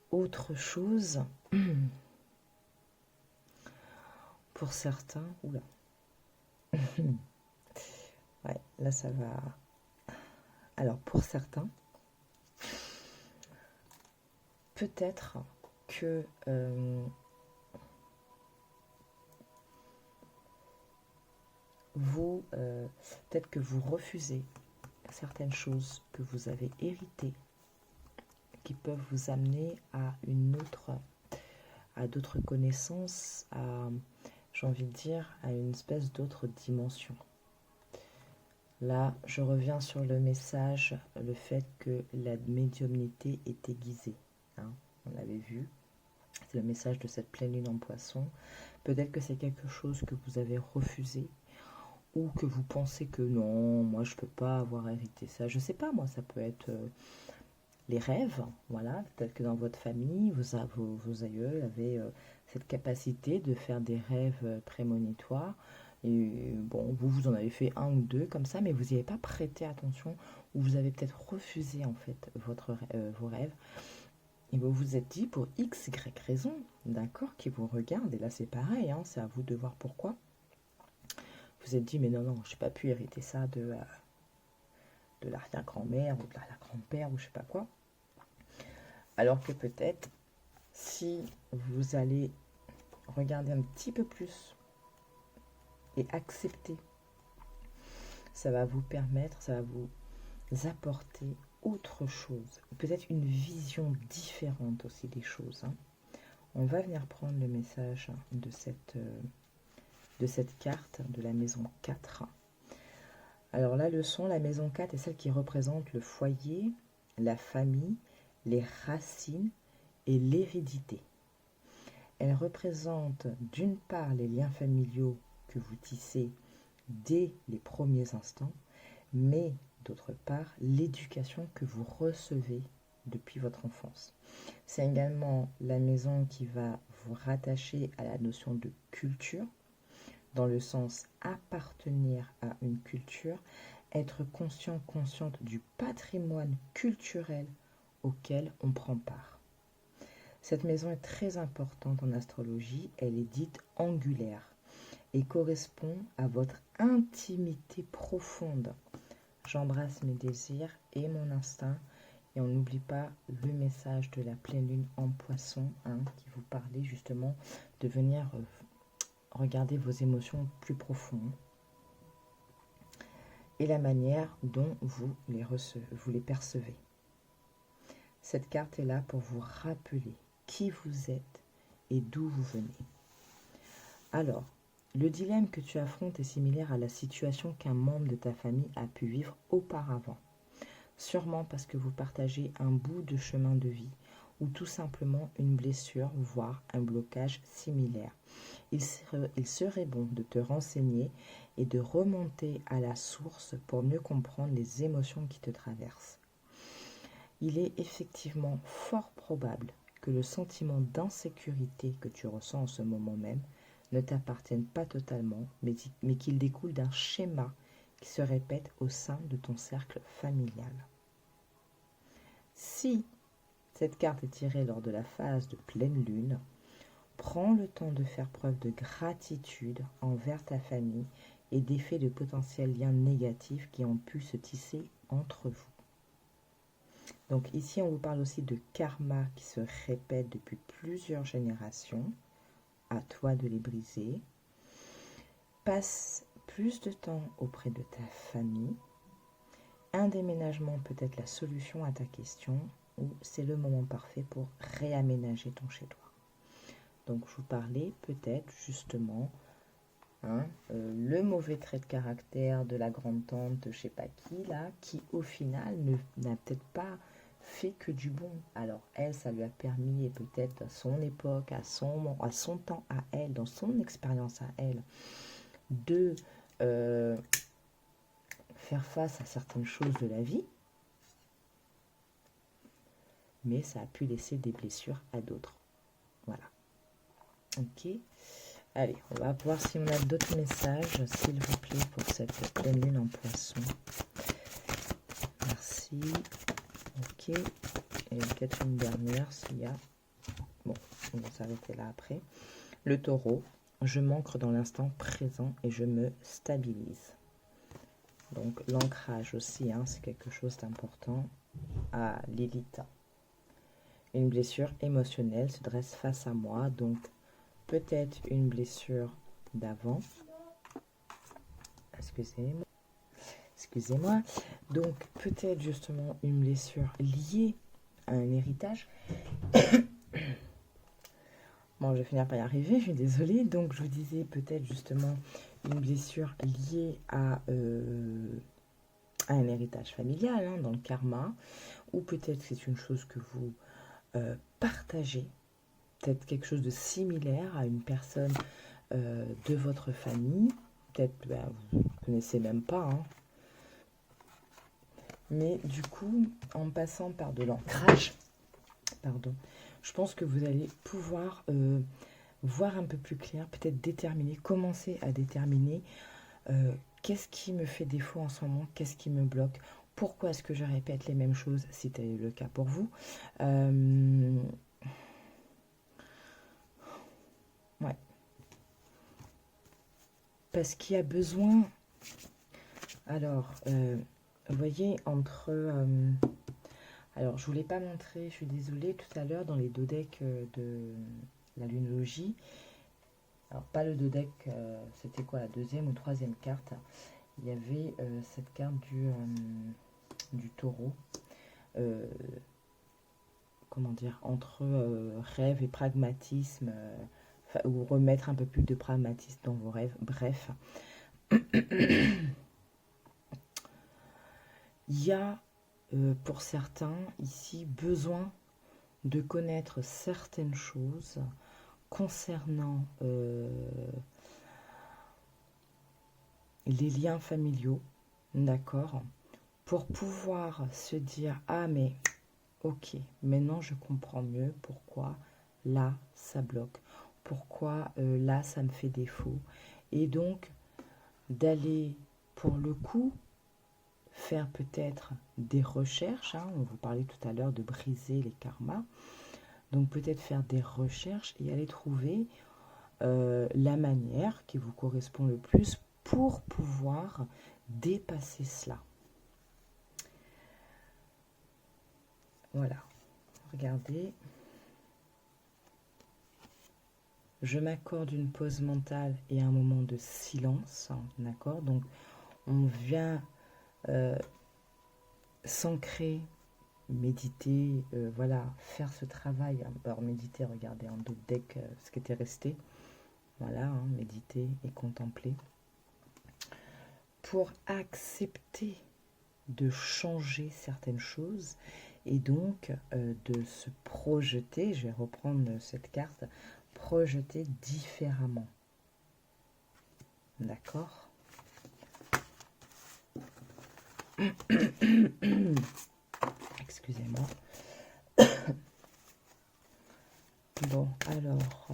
Autre chose, pour certains, oula, ouais, là ça va. Alors pour certains, peut-être que vous, peut-être que vous refusez certaines choses que vous avez héritées, qui peuvent vous amener à à d'autres connaissances, à, j'ai envie de dire, à une espèce d'autre dimension. Là, je reviens sur le message, le fait que la médiumnité est aiguisée. Hein, on l'avait vu. C'est le message de cette pleine lune en poisson. Peut-être que c'est quelque chose que vous avez refusé ou que vous pensez que non, moi je peux pas avoir hérité ça. Je sais pas, moi ça peut être les rêves, voilà. Peut-être que dans votre famille, vos aïeux avaient cette capacité de faire des rêves prémonitoires. Et bon, vous en avez fait un ou deux comme ça, mais vous n'y avez pas prêté attention ou vous avez peut-être refusé en fait vos rêves. Et vous vous êtes dit pour X, Y raison, d'accord, qui vous regarde, et là c'est pareil, hein, c'est à vous de voir pourquoi. Vous vous êtes dit, mais non, non, je n'ai pas pu hériter ça de l'arrière-grand-mère ou de l'arrière-grand-père ou je sais pas quoi. Alors que peut-être, si vous allez regarder un petit peu plus et accepter, ça va vous permettre, ça va vous apporter autre chose, peut-être une vision différente aussi des choses. Hein. On va venir prendre le message de cette carte de la maison 4. Alors la leçon, la maison 4 est celle qui représente le foyer, la famille, les racines et l'hérédité. Elle représente d'une part les liens familiaux que vous tissez dès les premiers instants, mais d'autre part l'éducation que vous recevez depuis votre enfance. C'est également la maison qui va vous rattacher à la notion de culture, dans le sens appartenir à une culture, être conscient, consciente du patrimoine culturel auquel on prend part. Cette maison est très importante en astrologie, elle est dite angulaire et correspond à votre intimité profonde. J'embrasse mes désirs et mon instinct et on n'oublie pas le message de la pleine lune en poisson hein, qui vous parlait justement de venir regarder vos émotions plus profondes et la manière dont vous les percevez. Cette carte est là pour vous rappeler qui vous êtes et d'où vous venez. Alors, le dilemme que tu affrontes est similaire à la situation qu'un membre de ta famille a pu vivre auparavant. Sûrement parce que vous partagez un bout de chemin de vie ou tout simplement une blessure, voire un blocage similaire. Il serait bon de te renseigner et de remonter à la source pour mieux comprendre les émotions qui te traversent. Il est effectivement fort probable que le sentiment d'insécurité que tu ressens en ce moment même ne t'appartienne pas totalement, mais qu'il découle d'un schéma qui se répète au sein de ton cercle familial. Si cette carte est tirée lors de la phase de pleine lune, prends le temps de faire preuve de gratitude envers ta famille et défais de potentiels liens négatifs qui ont pu se tisser entre vous. Donc ici, on vous parle aussi de karma qui se répète depuis plusieurs générations. À toi de les briser. Passe plus de temps auprès de ta famille. Un déménagement peut être la solution à ta question ou c'est le moment parfait pour réaménager ton chez-toi. Donc je vous parlais peut-être justement le mauvais trait de caractère de la grande-tante, je sais pas qui, là, qui au final n'a peut-être pas fait que du bon. Alors elle, ça lui a permis, et peut-être à son époque, à son temps à elle, dans son expérience à elle, de faire face à certaines choses de la vie, mais ça a pu laisser des blessures à d'autres. Voilà. Ok. Allez, on va voir si on a d'autres messages, s'il vous plaît, pour cette pleine lune en poisson. Merci. Ok. Et peut-être une dernière s'il y a. Bon, on va s'arrêter là après. Le taureau. Je m'ancre dans l'instant présent et je me stabilise. Donc l'ancrage aussi, c'est quelque chose d'important à Lilith. Une blessure émotionnelle se dresse face à moi, donc peut-être une blessure d'avant. Excusez-moi. Donc peut-être justement une blessure liée à un héritage. Bon, je vais finir par y arriver, je suis désolée. Donc je vous disais peut-être justement une blessure liée à un héritage familial, dans le karma. Ou peut-être c'est une chose que vous partagez. Peut-être quelque chose de similaire à une personne de votre famille. Peut-être vous ne connaissez même pas. Mais du coup, en passant par de l'ancrage, je pense que vous allez pouvoir voir un peu plus clair, peut-être commencer à déterminer qu'est-ce qui me fait défaut en ce moment, qu'est-ce qui me bloque, pourquoi est-ce que je répète les mêmes choses, si c'est le cas pour vous. Ouais. Parce qu'il y a besoin... Alors, vous voyez, entre... alors, je ne vous l'ai pas montré, je suis désolée, tout à l'heure, dans les deux decks de la lunologie. Alors, pas le deux deck, c'était quoi, la deuxième ou troisième carte. Il y avait cette carte du taureau. Comment dire, entre rêve et pragmatisme, ou remettre un peu plus de pragmatisme dans vos rêves. Bref. Il y a, pour certains, ici, besoin de connaître certaines choses concernant les liens familiaux, d'accord, pour pouvoir se dire, ah mais, ok, maintenant je comprends mieux pourquoi là, ça bloque, pourquoi là, ça me fait défaut, et donc d'aller, pour le coup, faire peut-être des recherches, on vous parlait tout à l'heure de briser les karmas, donc peut-être faire des recherches et aller trouver la manière qui vous correspond le plus pour pouvoir dépasser cela. Voilà, regardez. Je m'accorde une pause mentale et un moment de silence, d'accord? Donc on vient s'ancrer, méditer, voilà, faire ce travail. Alors méditer, regardez en d'autres decks ce qui était resté. Voilà, méditer et contempler. Pour accepter de changer certaines choses et donc de se projeter, je vais reprendre cette carte, projeter différemment. D'accord? Excusez-moi. Bon, alors,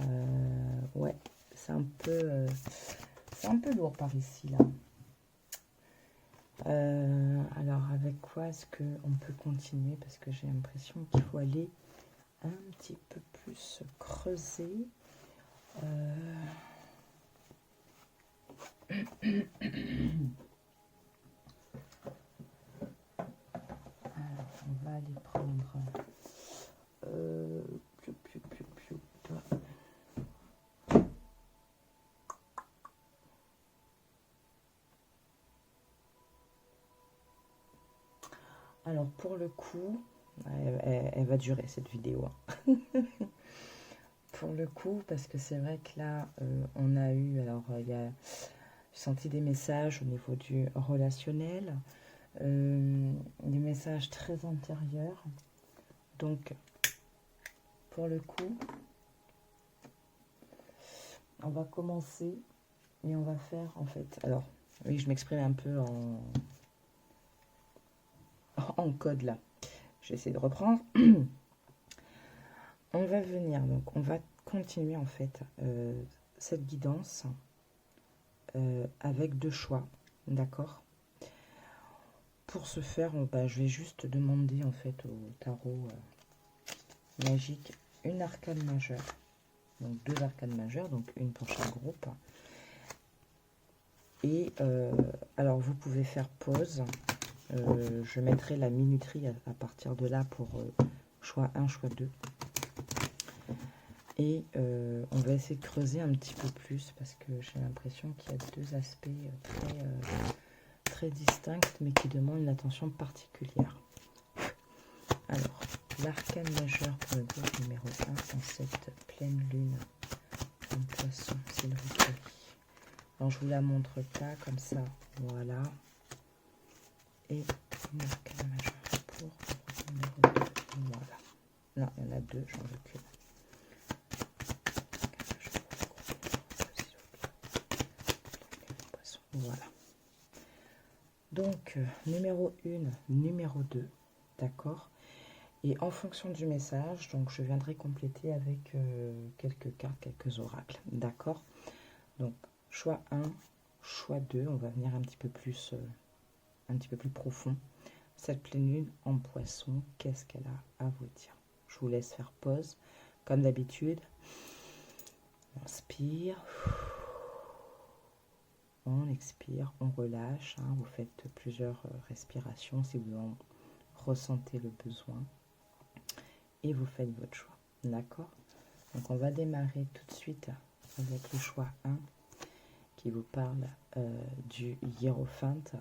ouais, c'est un peu lourd par ici, là. Alors, avec quoi est-ce qu'on peut continuer? Parce que j'ai l'impression qu'il faut aller un petit peu plus creuser. Alors, on va aller prendre... piou, piou, piou, piou. Alors, pour le coup, elle va durer cette vidéo. Hein. Pour le coup, parce que c'est vrai que là, on a eu... Alors, il y a... J'ai senti des messages au niveau du relationnel, des messages très intérieurs. Donc, pour le coup, on va commencer et on va faire en fait... Alors, oui, je m'exprime un peu en code là. J'essaie de reprendre. On va venir, donc on va continuer en fait cette guidance avec deux choix, d'accord? Pour ce faire, je vais juste demander en fait au tarot magique une arcane majeure. Donc deux arcanes majeures, donc une pour chaque groupe. Et alors vous pouvez faire pause. Je mettrai la minuterie à partir de là pour choix 1, choix 2. Et on va essayer de creuser un petit peu plus parce que j'ai l'impression qu'il y a deux aspects très distincts mais qui demandent une attention particulière. Alors, l'arcane majeur pour le groupe numéro 1 en cette pleine lune en poisson, c'est le recueil. Alors, je vous la montre pas comme ça, voilà. Et une arcane majeure pour le numéro 2, voilà. Non, il y en a deux, j'en veux qu'une. Voilà. Donc, numéro 1, numéro 2, d'accord. Et en fonction du message, donc je viendrai compléter avec quelques cartes, quelques oracles, d'accord. Donc, choix 1, choix 2, on va venir un petit peu plus profond. Cette pleine lune en poisson, qu'est-ce qu'elle a à vous dire? Je vous laisse faire pause, comme d'habitude. On inspire. On expire, on relâche, hein, vous faites plusieurs respirations si vous en ressentez le besoin et vous faites votre choix, d'accord? Donc on va démarrer tout de suite avec le choix 1 qui vous parle du hiérophante.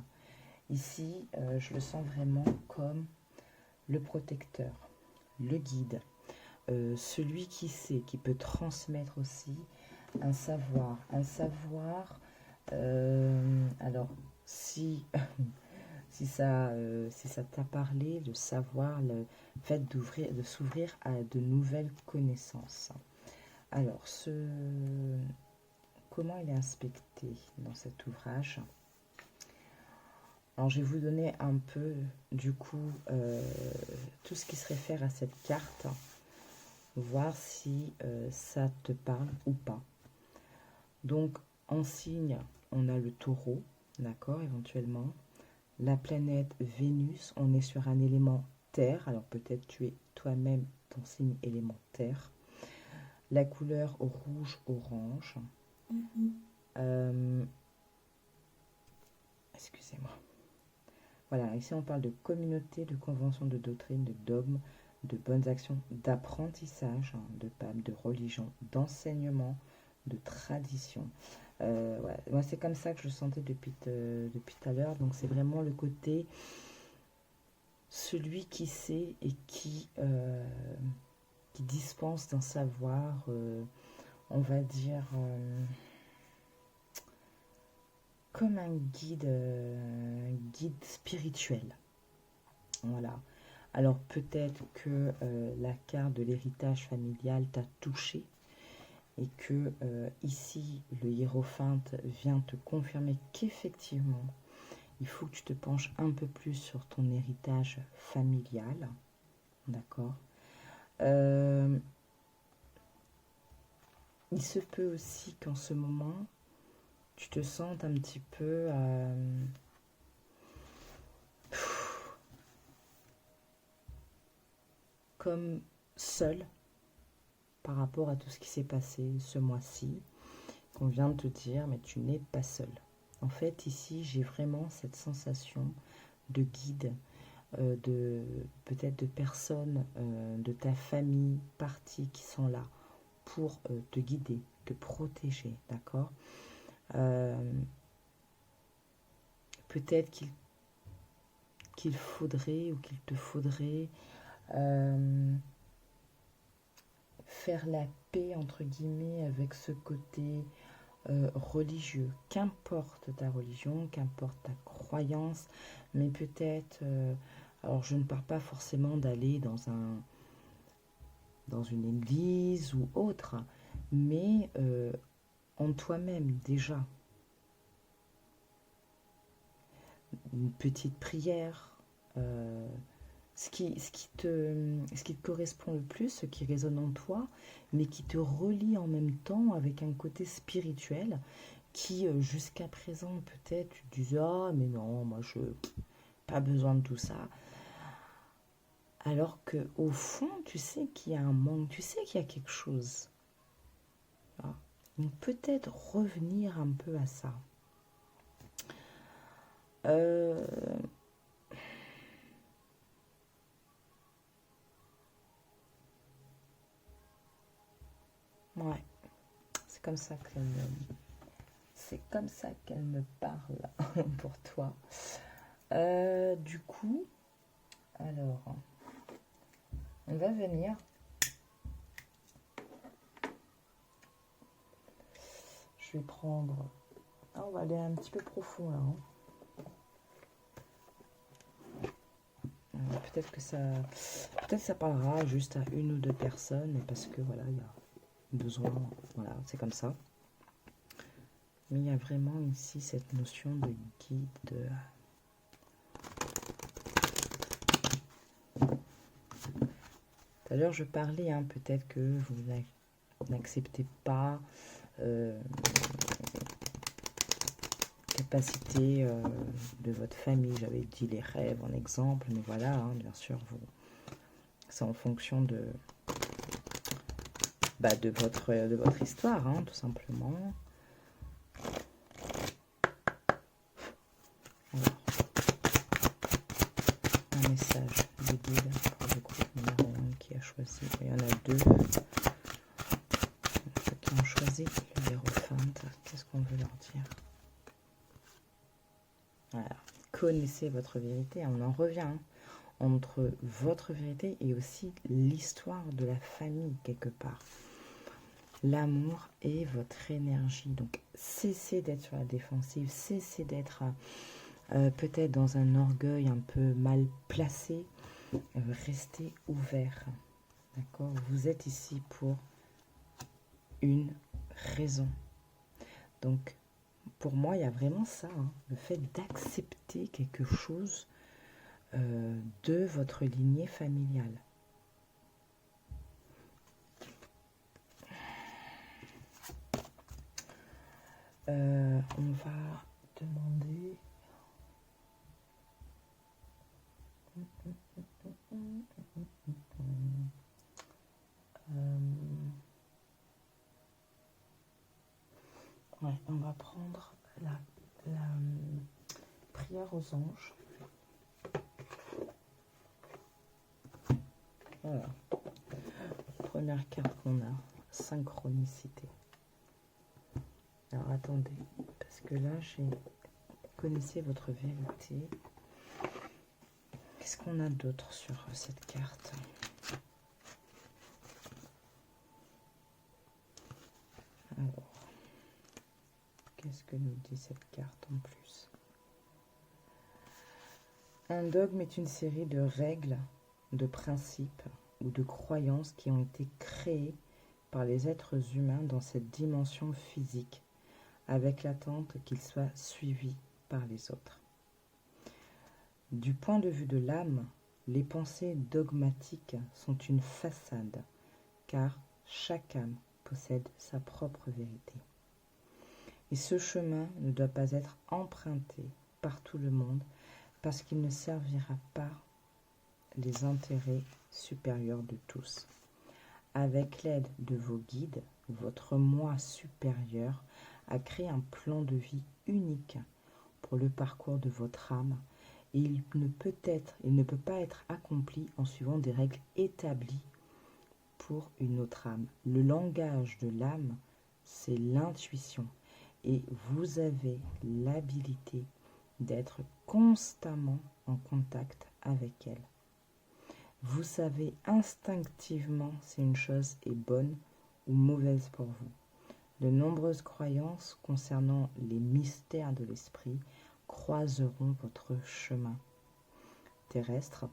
Ici, je le sens vraiment comme le protecteur, le guide, celui qui sait, qui peut transmettre aussi un savoir alors, si, si ça t'a parlé, de savoir le fait de s'ouvrir à de nouvelles connaissances. Alors, comment il est inspecté dans cet ouvrage? Alors, je vais vous donner un peu, du coup, tout ce qui se réfère à cette carte, voir si ça te parle ou pas. Donc, en signe, on a le taureau, d'accord, éventuellement. La planète Vénus, on est sur un élément terre, alors peut-être tu es toi-même ton signe élément terre. La couleur rouge-orange. Excusez-moi. Voilà, ici on parle de communauté, de convention, de doctrine, de dogme, de bonnes actions, d'apprentissage, de religion, d'enseignement, de tradition. Ouais. Moi, c'est comme ça que je le sentais depuis tout à l'heure. Donc, c'est vraiment le côté celui qui sait et qui dispense d'un savoir, on va dire, comme un guide spirituel. Voilà. Alors, peut-être que la carte de l'héritage familial t'a touché. Et que ici, le hiérophante vient te confirmer qu'effectivement, il faut que tu te penches un peu plus sur ton héritage familial. D'accord. il se peut aussi qu'en ce moment, tu te sentes un petit peu comme seul par rapport à tout ce qui s'est passé ce mois-ci, qu'on vient de te dire, mais tu n'es pas seul. En fait, ici, j'ai vraiment cette sensation de guide, de peut-être de personnes de ta famille parties qui sont là pour te guider, te protéger, d'accord. Euh, Peut-être qu'il faudrait ou qu'il te faudrait euh, faire la paix entre guillemets avec ce côté religieux, qu'importe ta religion, qu'importe ta croyance, mais peut-être, alors je ne parle pas forcément d'aller dans une église ou autre, mais en toi-même déjà, une petite prière, euh, ce qui te correspond le plus, ce qui résonne en toi, mais qui te relie en même temps avec un côté spirituel qui, jusqu'à présent, peut-être, tu te dis, ah, mais non, moi, je pas besoin de tout ça. Alors que au fond, tu sais qu'il y a un manque, tu sais qu'il y a quelque chose. Ah. Donc peut-être revenir un peu à ça. Euh, ouais, c'est comme ça c'est comme ça qu'elle me parle pour toi. Du coup, alors, on va venir. Je vais prendre. Ah, on va aller un petit peu profond là. Hein. Peut-être ça parlera juste à une ou deux personnes, parce que voilà, il y a besoin. Voilà, c'est comme ça. Mais il y a vraiment ici cette notion de guide, de. Tout à l'heure, je parlais, hein, peut-être que vous n'acceptez pas capacité de votre famille. J'avais dit les rêves en exemple, mais voilà, hein, bien sûr, c'est en fonction de votre histoire, hein, tout simplement. Alors, un message de guide pour le groupe numéro 1 qui a choisi. Il y en a deux. Ceux qui ont choisi le Hiérophante, qu'est-ce qu'on veut leur dire? Voilà. Connaissez votre vérité, on en revient, hein, entre votre vérité et aussi l'histoire de la famille quelque part. L'amour et votre énergie. Donc cessez d'être sur la défensive, cessez d'être peut-être dans un orgueil un peu mal placé. Restez ouvert. D'accord? Vous êtes ici pour une raison. Donc pour moi, il y a vraiment ça, hein, le fait d'accepter quelque chose de votre lignée familiale. On va demander... ouais, on va prendre la prière aux anges. Voilà. Première carte qu'on a, synchronicité. Alors attendez, parce que là j'ai connaissez votre vérité. Qu'est-ce qu'on a d'autre sur cette carte? Alors, qu'est-ce que nous dit cette carte en plus? Un dogme est une série de règles, de principes ou de croyances qui ont été créées par les êtres humains dans cette dimension physique, avec l'attente qu'ils soient suivis par les autres. Du point de vue de l'âme, les pensées dogmatiques sont une façade, car chaque âme possède sa propre vérité. Et ce chemin ne doit pas être emprunté par tout le monde parce qu'il ne servira pas les intérêts supérieurs de tous. Avec l'aide de vos guides, votre moi supérieur a créé un plan de vie unique pour le parcours de votre âme et il ne peut pas être accompli en suivant des règles établies pour une autre âme. Le langage de l'âme, c'est l'intuition et vous avez l'habilité d'être constamment en contact avec elle. Vous savez instinctivement si une chose est bonne ou mauvaise pour vous. De nombreuses croyances concernant les mystères de l'esprit croiseront votre chemin terrestre,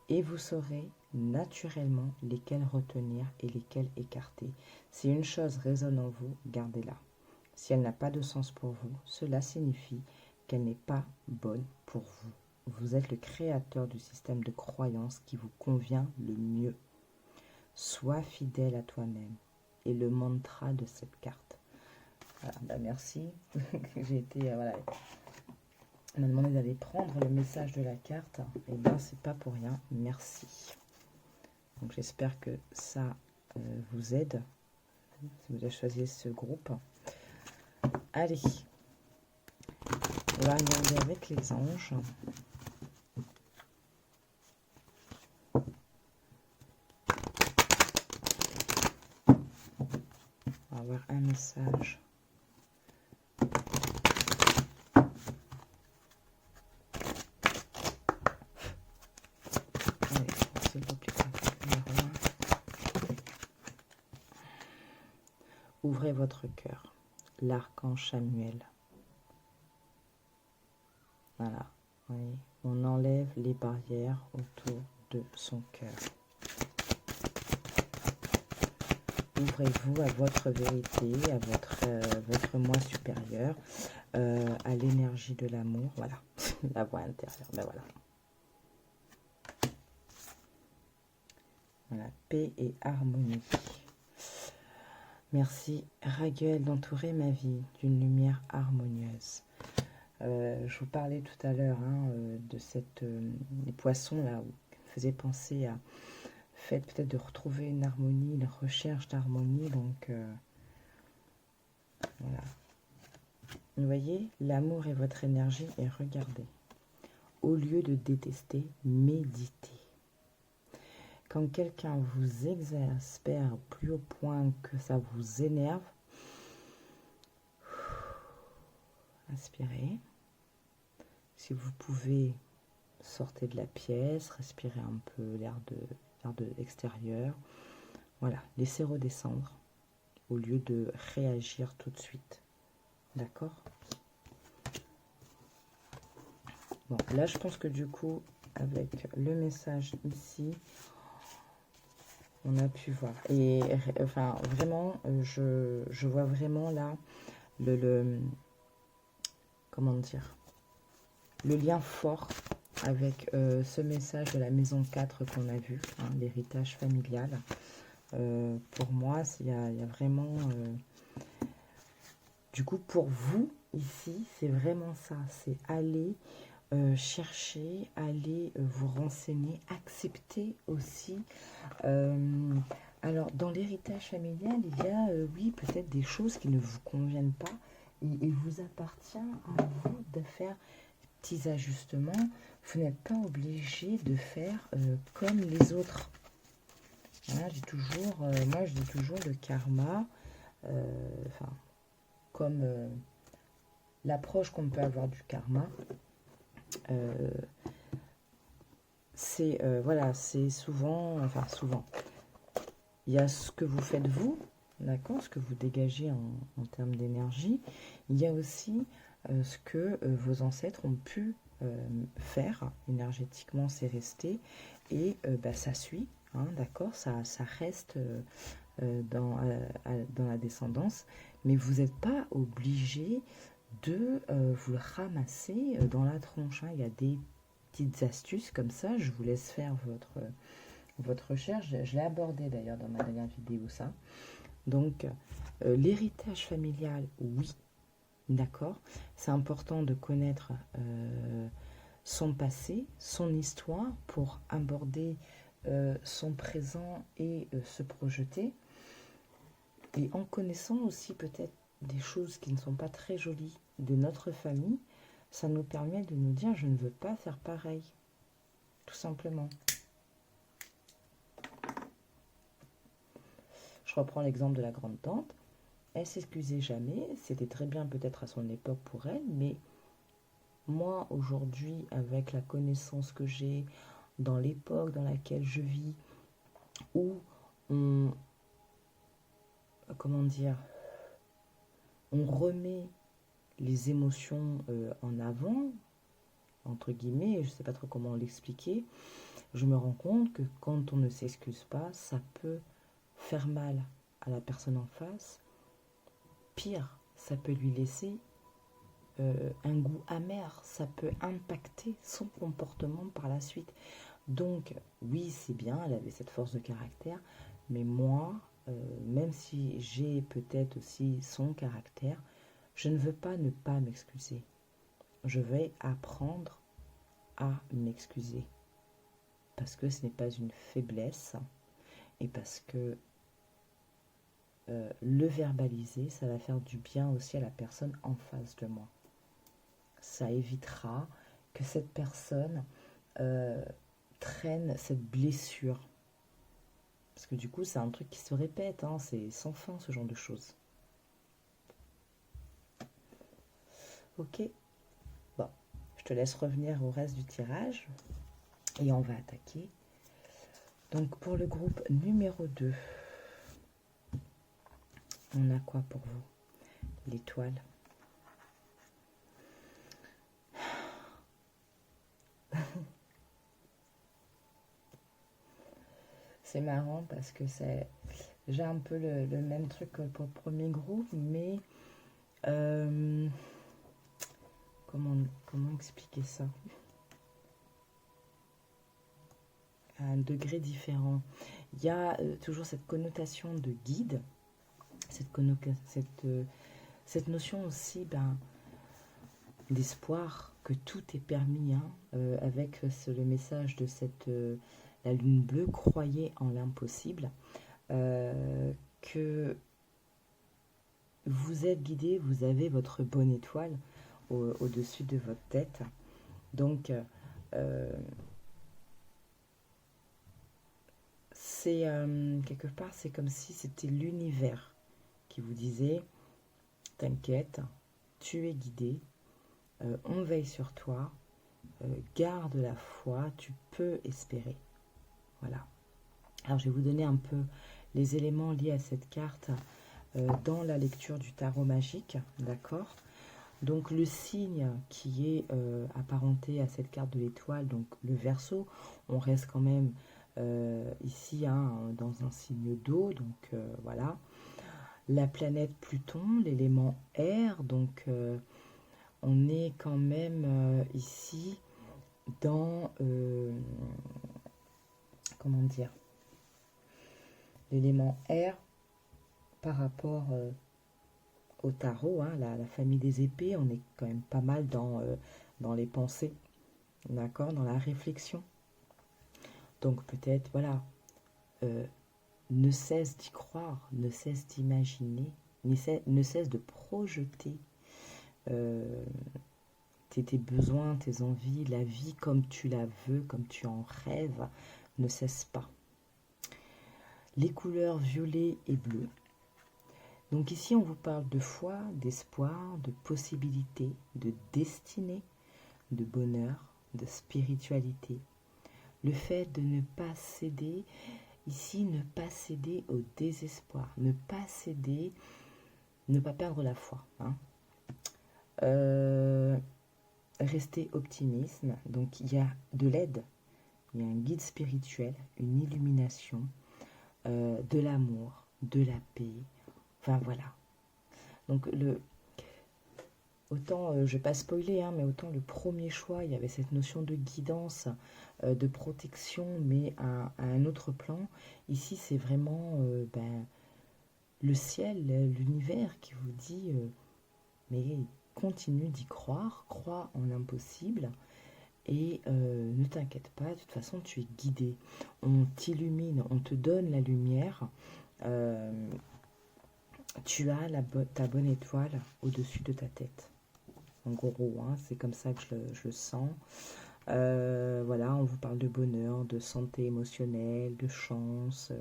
et vous saurez naturellement lesquelles retenir et lesquelles écarter. Si une chose résonne en vous, gardez-la. Si elle n'a pas de sens pour vous, cela signifie qu'elle n'est pas bonne pour vous. Vous êtes le créateur du système de croyances qui vous convient le mieux. Sois fidèle à toi-même et le mantra de cette carte. Voilà, merci. J'ai été voilà. On m'a demandé d'aller prendre le message de la carte. Et bien c'est pas pour rien. Merci. Donc j'espère que ça vous aide si vous avez choisi ce groupe. Allez, on va regarder avec les anges. On va avoir un message. Allez, s'il vous plaît, numéro 1. Ouvrez votre cœur. L'archange Samuel. Voilà, oui. On enlève les barrières autour de son cœur. Ouvrez-vous à votre vérité, à votre moi supérieur, à l'énergie de l'amour. Voilà, la voix intérieure. Ben voilà. Voilà, paix et harmonie. Merci, Raguel, d'entourer ma vie d'une lumière harmonieuse. Je vous parlais tout à l'heure de les poissons là, qui me faisaient penser à fait peut-être de retrouver une harmonie, une recherche d'harmonie. Donc voilà. Vous voyez, l'amour est votre énergie et regardez. Au lieu de détester, méditez. Quand quelqu'un vous exaspère au plus haut point que ça vous énerve, inspirez. Si vous pouvez, sortez de la pièce, respirez un peu l'air de extérieur. Voilà, laissez redescendre au lieu de réagir tout de suite. D'accord? Bon, là, je pense que du coup, avec le message ici, on a pu voir. Et enfin, vraiment, je vois vraiment là comment dire, le lien fort avec ce message de la maison 4 qu'on a vu, l'héritage familial. Pour moi, il y a vraiment... du coup, pour vous, ici, c'est vraiment ça. C'est aller chercher, aller vous renseigner, accepter aussi. Alors, dans l'héritage familial, il y a, oui, peut-être des choses qui ne vous conviennent pas. Et il vous appartient à vous de faire petits ajustements. Vous n'êtes pas obligé de faire comme les autres. Voilà, moi je dis toujours le karma, comme l'approche qu'on peut avoir du karma, c'est voilà, c'est souvent, il y a ce que vous faites vous, d'accord, ce que vous dégagez en termes d'énergie. Il y a aussi ce que vos ancêtres ont pu faire énergétiquement, c'est resté, et ça suit, d'accord, ça reste dans la descendance, mais vous n'êtes pas obligé de vous le ramasser dans la tronche. Il y a des petites astuces comme ça, je vous laisse faire votre recherche. Je l'ai abordé d'ailleurs dans ma dernière vidéo, ça. Donc, l'héritage familial, oui, d'accord. C'est important de connaître son passé, son histoire pour aborder son présent et se projeter. Et en connaissant aussi peut-être des choses qui ne sont pas très jolies de notre famille, ça nous permet de nous dire je ne veux pas faire pareil, tout simplement. Je reprends l'exemple de la grande-tante. Elle s'excusait jamais, c'était très bien peut-être à son époque pour elle, mais moi aujourd'hui, avec la connaissance que j'ai dans l'époque dans laquelle je vis, où on, comment dire, on remet les émotions en avant, entre guillemets, je ne sais pas trop comment l'expliquer, je me rends compte que quand on ne s'excuse pas, ça peut faire mal à la personne en face. Pire, ça peut lui laisser un goût amer, ça peut impacter son comportement par la suite. Donc, oui, c'est bien, elle avait cette force de caractère, mais moi, même si j'ai peut-être aussi son caractère, je ne veux pas ne pas m'excuser. Je vais apprendre à m'excuser. Parce que ce n'est pas une faiblesse et parce que le verbaliser, ça va faire du bien aussi à la personne en face de moi. Ça évitera que cette personne traîne cette blessure. Parce que du coup, c'est un truc qui se répète, hein, c'est sans fin ce genre de choses. Ok, bon, je te laisse revenir au reste du tirage et on va attaquer. Donc pour le groupe numéro 2, on a quoi pour vous? L'étoile. C'est marrant parce que j'ai un peu le même truc que pour le premier groupe, mais comment expliquer ça? À un degré différent. Il y a toujours cette connotation de guide, cette notion aussi d'espoir, que tout est permis, hein, avec le message de la lune bleue, croyez en l'impossible, que vous êtes guidé, vous avez votre bonne étoile au-dessus de votre tête. Donc, c'est quelque part, c'est comme si c'était l'univers qui vous disait, t'inquiète, tu es guidé, on veille sur toi, garde la foi, tu peux espérer. Voilà. Alors je vais vous donner un peu les éléments liés à cette carte dans la lecture du tarot magique, d'accord? Donc le signe qui est apparenté à cette carte de l'étoile, donc le Verseau, on reste quand même ici dans un signe d'eau, donc voilà. La planète Pluton, l'élément air, donc on est quand même ici dans, comment dire, l'élément air par rapport au tarot, hein, la famille des épées, on est quand même pas mal dans les pensées, d'accord, dans la réflexion. Donc peut-être, voilà, ne cesse d'y croire, ne cesse d'imaginer, ne cesse de projeter tes besoins, tes envies, la vie comme tu la veux, comme tu en rêves, ne cesse pas. Les couleurs violet et bleu. Donc ici, on vous parle de foi, d'espoir, de possibilité, de destinée, de bonheur, de spiritualité. Le fait de ne pas céder, ici, ne pas céder au désespoir, ne pas céder, ne pas perdre la foi. Hein. Rester optimisme. Donc il y a de l'aide, il y a un guide spirituel, une illumination, de l'amour, de la paix. Enfin voilà. Donc autant, je ne vais pas spoiler, hein, mais autant le premier choix, il y avait cette notion de guidance, de protection, mais à un autre plan. Ici, c'est vraiment le ciel, l'univers qui vous dit mais continue d'y croire, crois en l'impossible et ne t'inquiète pas, de toute façon tu es guidé. On t'illumine, on te donne la lumière. euh, Tu as ta bonne étoile au-dessus de ta tête. En gros, hein, c'est comme ça que je le sens. Voilà, on vous parle de bonheur, de santé émotionnelle, de chance.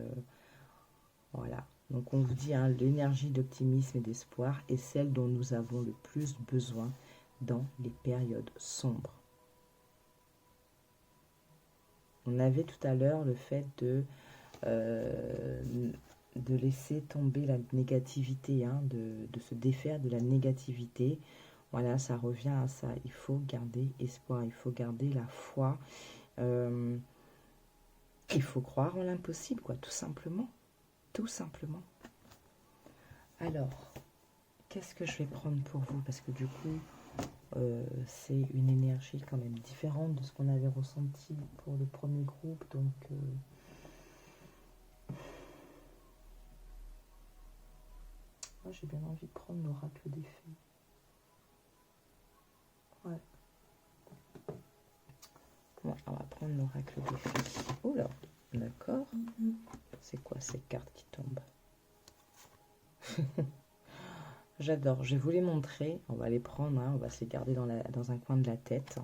Voilà. Donc on vous dit, hein, l'énergie d'optimisme et d'espoir est celle dont nous avons le plus besoin dans les périodes sombres. On avait tout à l'heure le fait euh, de laisser tomber la négativité, hein, de se défaire de la négativité. Voilà, ça revient à ça. Il faut garder espoir, il faut garder la foi. Euh, il faut croire en l'impossible, quoi, tout simplement. Tout simplement. Alors, qu'est-ce que je vais prendre pour vous? Parce que du coup, c'est une énergie quand même différente de ce qu'on avait ressenti pour le premier groupe. Donc, moi, j'ai bien envie de prendre l'oracle des fées. Ouais. Bon, on va prendre l'oracle des fées. Oula, d'accord. C'est quoi ces cartes qui tombent? J'adore, je vais vous les montrer. On va les prendre, hein, on va se les garder dans un coin de la tête.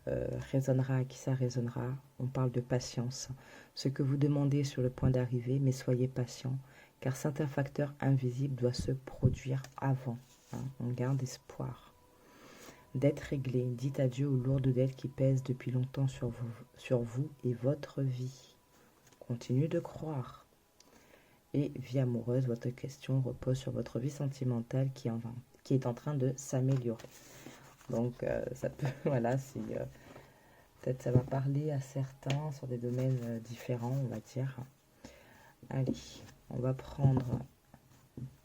Résonnera à qui ça résonnera. On parle de patience. Ce que vous demandez est sur le point d'arriver, mais soyez patient, car certains facteurs invisibles doivent se produire avant. Hein. On garde espoir. Dette réglée, dites adieu aux lourdes dettes qui pèsent depuis longtemps sur vous et votre vie. Continuez de croire. Et vie amoureuse, votre question repose sur votre vie sentimentale qui est en train de s'améliorer. Donc ça peut, voilà, si peut-être ça va parler à certains sur des domaines différents, on va dire. Allez, on va prendre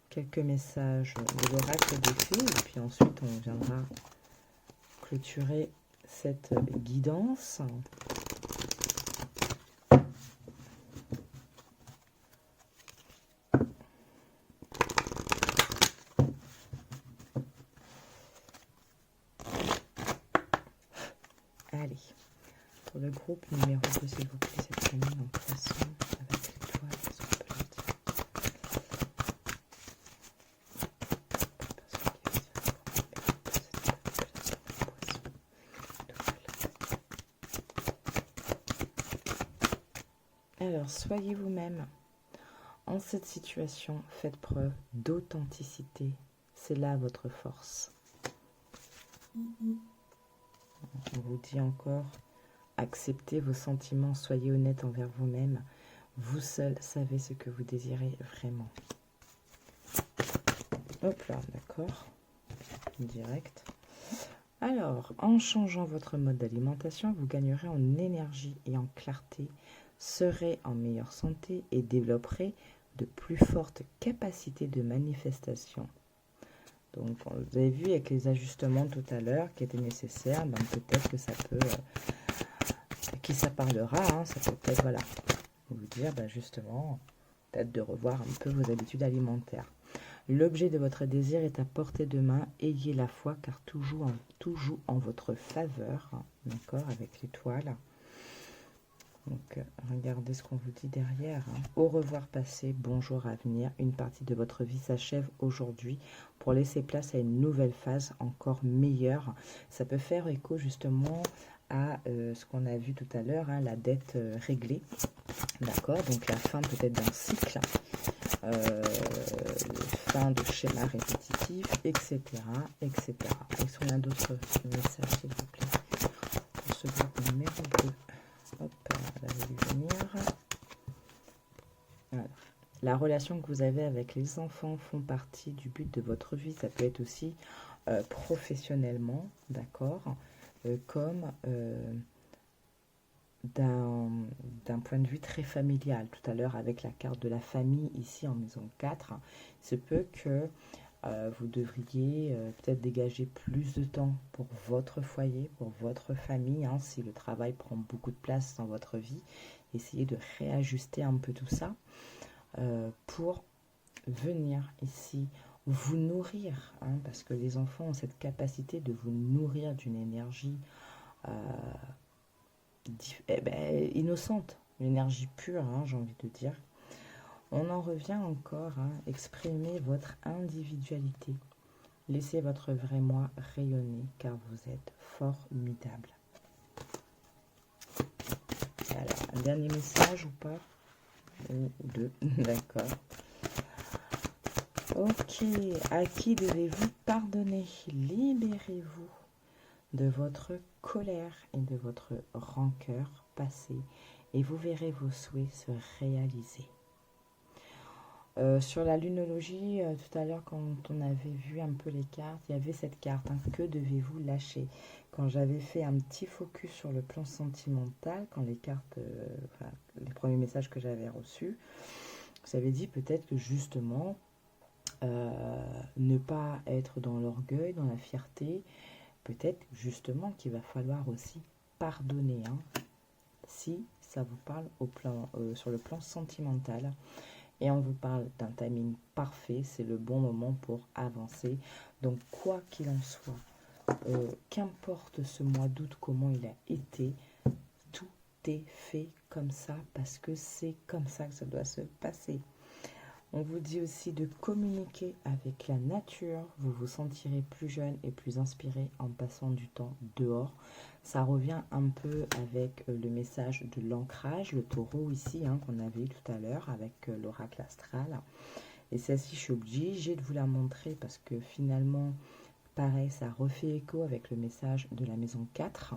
quelques messages de l'oracle des fées et puis ensuite on viendra clôturer cette guidance. Allez, pour le groupe numéro 2, s'il vous plaît, cette famille en poisson avec l'étoile, est-ce qu'on peut le dire? Alors, soyez vous-même. En cette situation, faites preuve d'authenticité. C'est là votre force. On vous dit encore, acceptez vos sentiments, soyez honnête envers vous-même. Vous seul savez ce que vous désirez vraiment. Hop là, d'accord. Direct. Alors, en changeant votre mode d'alimentation, vous gagnerez en énergie et en clarté, serez en meilleure santé et développerez de plus fortes capacités de manifestation. Donc, vous avez vu avec les ajustements tout à l'heure qui étaient nécessaires, ben, peut-être que ça peut, à qui ça parlera, hein, ça peut peut-être, voilà, vous dire, ben, justement, peut-être de revoir un peu vos habitudes alimentaires. L'objet de votre désir est à portée de main, ayez la foi car tout joue en votre faveur, hein, d'accord, avec l'étoile. Donc, regardez ce qu'on vous dit derrière. Hein. Au revoir passé, bonjour à venir. Une partie de votre vie s'achève aujourd'hui pour laisser place à une nouvelle phase encore meilleure. Ça peut faire écho justement à ce qu'on a vu tout à l'heure, hein, la dette réglée. D'accord, donc la fin peut-être d'un cycle, fin de schéma répétitif, etc. etc. Est-ce qu'on a d'autres messages, s'il vous plaît, pour ce groupe numéro 2? Hop, elle va venir. Alors, la relation que vous avez avec les enfants font partie du but de votre vie. Ça peut être aussi professionnellement, d'accord, comme d'un point de vue très familial. Tout à l'heure, avec la carte de la famille, ici en maison 4, il se peut que vous devriez peut-être dégager plus de temps pour votre foyer, pour votre famille, hein, si le travail prend beaucoup de place dans votre vie. Essayez de réajuster un peu tout ça pour venir ici vous nourrir, hein, parce que les enfants ont cette capacité de vous nourrir d'une énergie innocente, une énergie pure, hein, j'ai envie de dire. On en revient encore à exprimer votre individualité. Laissez votre vrai moi rayonner, car vous êtes formidable. Alors, un dernier message ou pas? Ou deux, d'accord. Ok, à qui devez-vous pardonner? Libérez-vous de votre colère et de votre rancœur passée et vous verrez vos souhaits se réaliser. Sur la lunologie, tout à l'heure, quand on avait vu un peu les cartes, il y avait cette carte, hein, que devez-vous lâcher? Quand j'avais fait un petit focus sur le plan sentimental, quand les cartes, les premiers messages que j'avais reçus, vous avez dit peut-être que justement, ne pas être dans l'orgueil, dans la fierté, peut-être justement qu'il va falloir aussi pardonner, hein, si ça vous parle sur le plan sentimental. Et on vous parle d'un timing parfait, c'est le bon moment pour avancer. Donc quoi qu'il en soit, qu'importe ce mois d'août, comment il a été, tout est fait comme ça parce que c'est comme ça que ça doit se passer. On vous dit aussi de communiquer avec la nature. Vous vous sentirez plus jeune et plus inspiré en passant du temps dehors. Ça revient un peu avec le message de l'ancrage, le taureau ici, hein, qu'on avait eu tout à l'heure avec l'oracle astral. Et celle-ci, je suis obligée de vous la montrer parce que finalement, pareil, ça refait écho avec le message de la maison 4.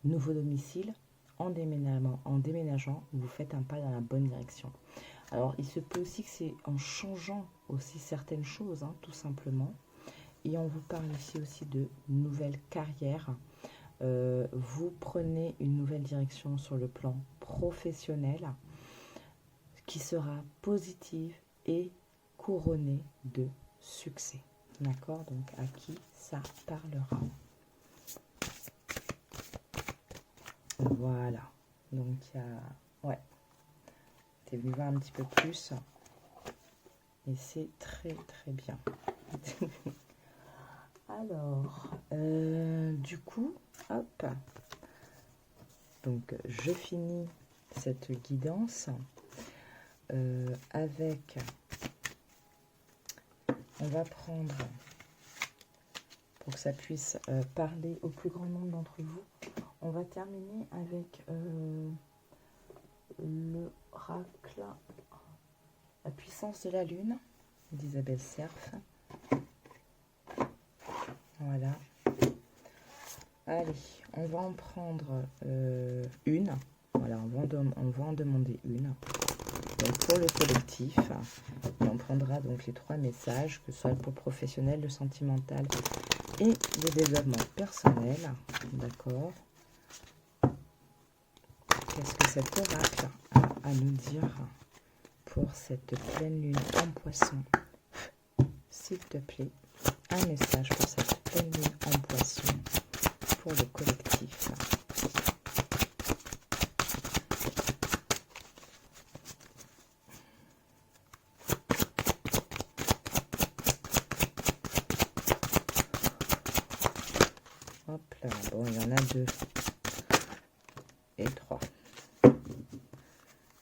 Nouveau domicile, en déménageant, vous faites un pas dans la bonne direction. Alors, il se peut aussi que c'est en changeant aussi certaines choses, hein, tout simplement. Et on vous parle ici aussi de nouvelle carrière. Vous prenez une nouvelle direction sur le plan professionnel qui sera positive et couronnée de succès. D'accord? Donc, à qui ça parlera? Voilà. Donc, il y a... Ouais. T'es venu voir un petit peu plus. Et c'est très, très bien. Alors, du coup, hop. Donc, je finis cette guidance avec... On va prendre, pour que ça puisse parler au plus grand nombre d'entre vous, on va terminer avec l'oracle, la puissance de la lune, d'Isabelle Serf. Voilà. Allez, on va en prendre une. Voilà, on va en demander une. Donc pour le collectif, et on prendra donc les 3 messages, que ce soit pour le professionnel, le sentimental et le développement personnel. D'accord. Qu'est-ce que cet oracle a à nous dire pour cette pleine lune en poisson? S'il te plaît, un message pour cette pleine lune en poisson pour le collectif. Hop là, bon, il y en a 2 et 3.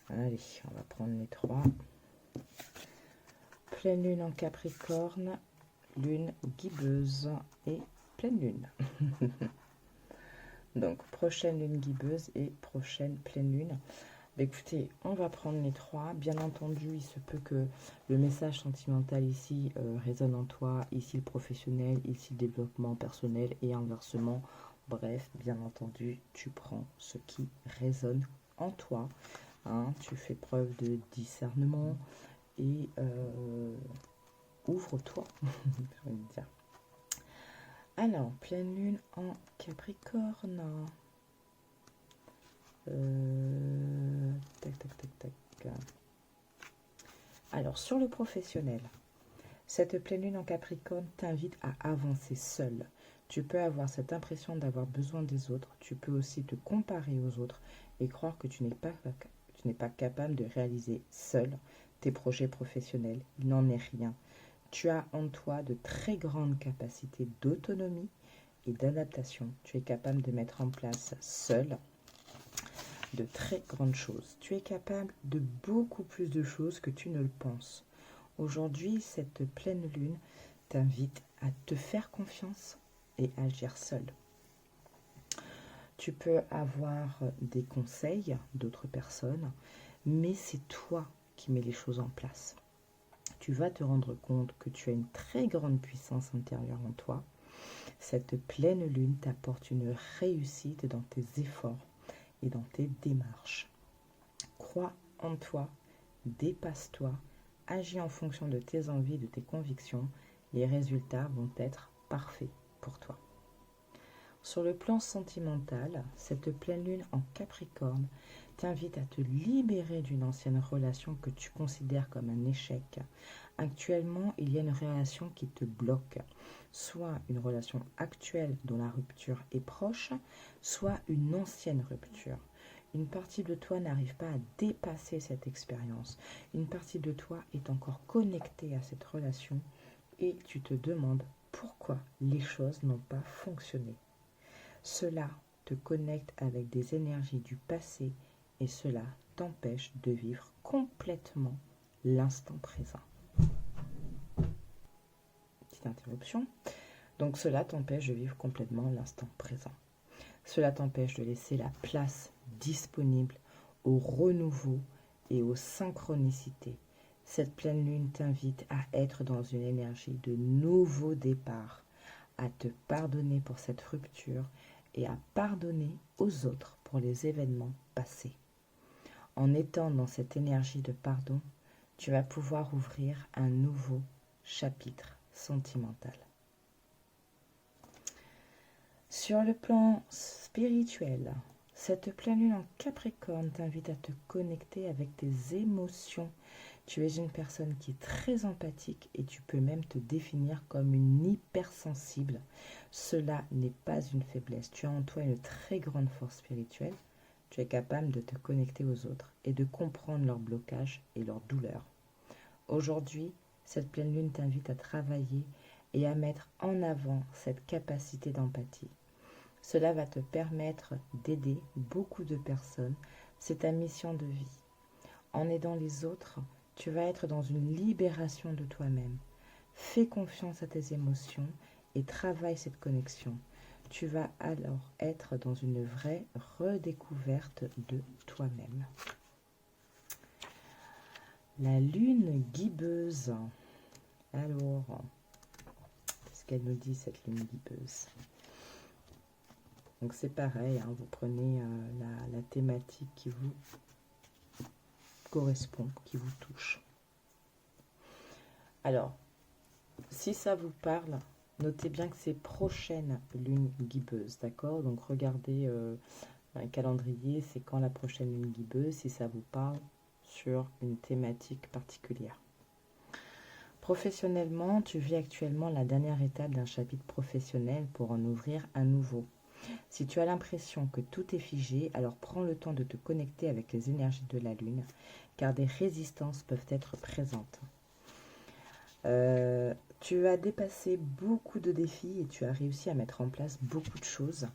Allez, on va prendre les 3. Pleine lune en Capricorne, lune guibeuse et pleine lune. Donc, prochaine lune guibeuse et prochaine pleine lune. Bah, écoutez, on va prendre les 3. Bien entendu, il se peut que le message sentimental ici résonne en toi, ici le professionnel, ici le développement personnel et inversement. Bref, bien entendu, tu prends ce qui résonne en toi. Hein, tu fais preuve de discernement et ouvre-toi, j'ai envie de dire. Alors, pleine lune en Capricorne. Tac, tac, tac, tac. Alors, sur le professionnel, cette pleine lune en Capricorne t'invite à avancer seul. Tu peux avoir cette impression d'avoir besoin des autres. Tu peux aussi te comparer aux autres et croire que tu n'es pas capable de réaliser seul tes projets professionnels. Il n'en est rien. Tu as en toi de très grandes capacités d'autonomie et d'adaptation. Tu es capable de mettre en place seul de très grandes choses. Tu es capable de beaucoup plus de choses que tu ne le penses. Aujourd'hui, cette pleine lune t'invite à te faire confiance et agir seul. Tu peux avoir des conseils d'autres personnes, mais c'est toi qui mets les choses en place. Tu vas te rendre compte que tu as une très grande puissance intérieure en toi. Cette pleine lune t'apporte une réussite dans tes efforts et dans tes démarches. Crois en toi, dépasse-toi, agis en fonction de tes envies, de tes convictions. Les résultats vont être parfaits pour toi. Sur le plan sentimental, cette pleine lune en Capricorne t'invite à te libérer d'une ancienne relation que tu considères comme un échec. Actuellement, il y a une relation qui te bloque, soit une relation actuelle dont la rupture est proche, soit une ancienne rupture. Une partie de toi n'arrive pas à dépasser cette expérience. Une partie de toi est encore connectée à cette relation et tu te demandes pourquoi les choses n'ont pas fonctionné. Cela te connecte avec des énergies du passé et cela t'empêche de vivre complètement l'instant présent. Petite interruption. Donc cela t'empêche de vivre complètement l'instant présent. Cela t'empêche de laisser la place disponible au renouveau et aux synchronicités. Cette pleine lune t'invite à être dans une énergie de nouveau départ, à te pardonner pour cette rupture et à pardonner aux autres pour les événements passés. En étant dans cette énergie de pardon, tu vas pouvoir ouvrir un nouveau chapitre sentimental. Sur le plan spirituel, cette pleine lune en Capricorne t'invite à te connecter avec tes émotions. Tu es une personne qui est très empathique et tu peux même te définir comme une hypersensible. Cela n'est pas une faiblesse. Tu as en toi une très grande force spirituelle. Tu es capable de te connecter aux autres et de comprendre leurs blocages et leurs douleurs. Aujourd'hui, cette pleine lune t'invite à travailler et à mettre en avant cette capacité d'empathie. Cela va te permettre d'aider beaucoup de personnes. C'est ta mission de vie. En aidant les autres, tu vas être dans une libération de toi-même. Fais confiance à tes émotions et travaille cette connexion. Tu vas alors être dans une vraie redécouverte de toi-même. La lune guibeuse. Alors, qu'est-ce qu'elle nous dit cette lune guibeuse ? Donc c'est pareil, hein, vous prenez la thématique qui vous correspond, qui vous touche. Alors, si ça vous parle, notez bien que c'est prochaine lune guibeuse, d'accord? Donc regardez un calendrier, c'est quand la prochaine lune guibeuse, si ça vous parle sur une thématique particulière. Professionnellement, tu vis actuellement la dernière étape d'un chapitre professionnel pour en ouvrir un nouveau. Si tu as l'impression que tout est figé, alors prends le temps de te connecter avec les énergies de la lune, car des résistances peuvent être présentes. Tu as dépassé beaucoup de défis et tu as réussi à mettre en place beaucoup de choses.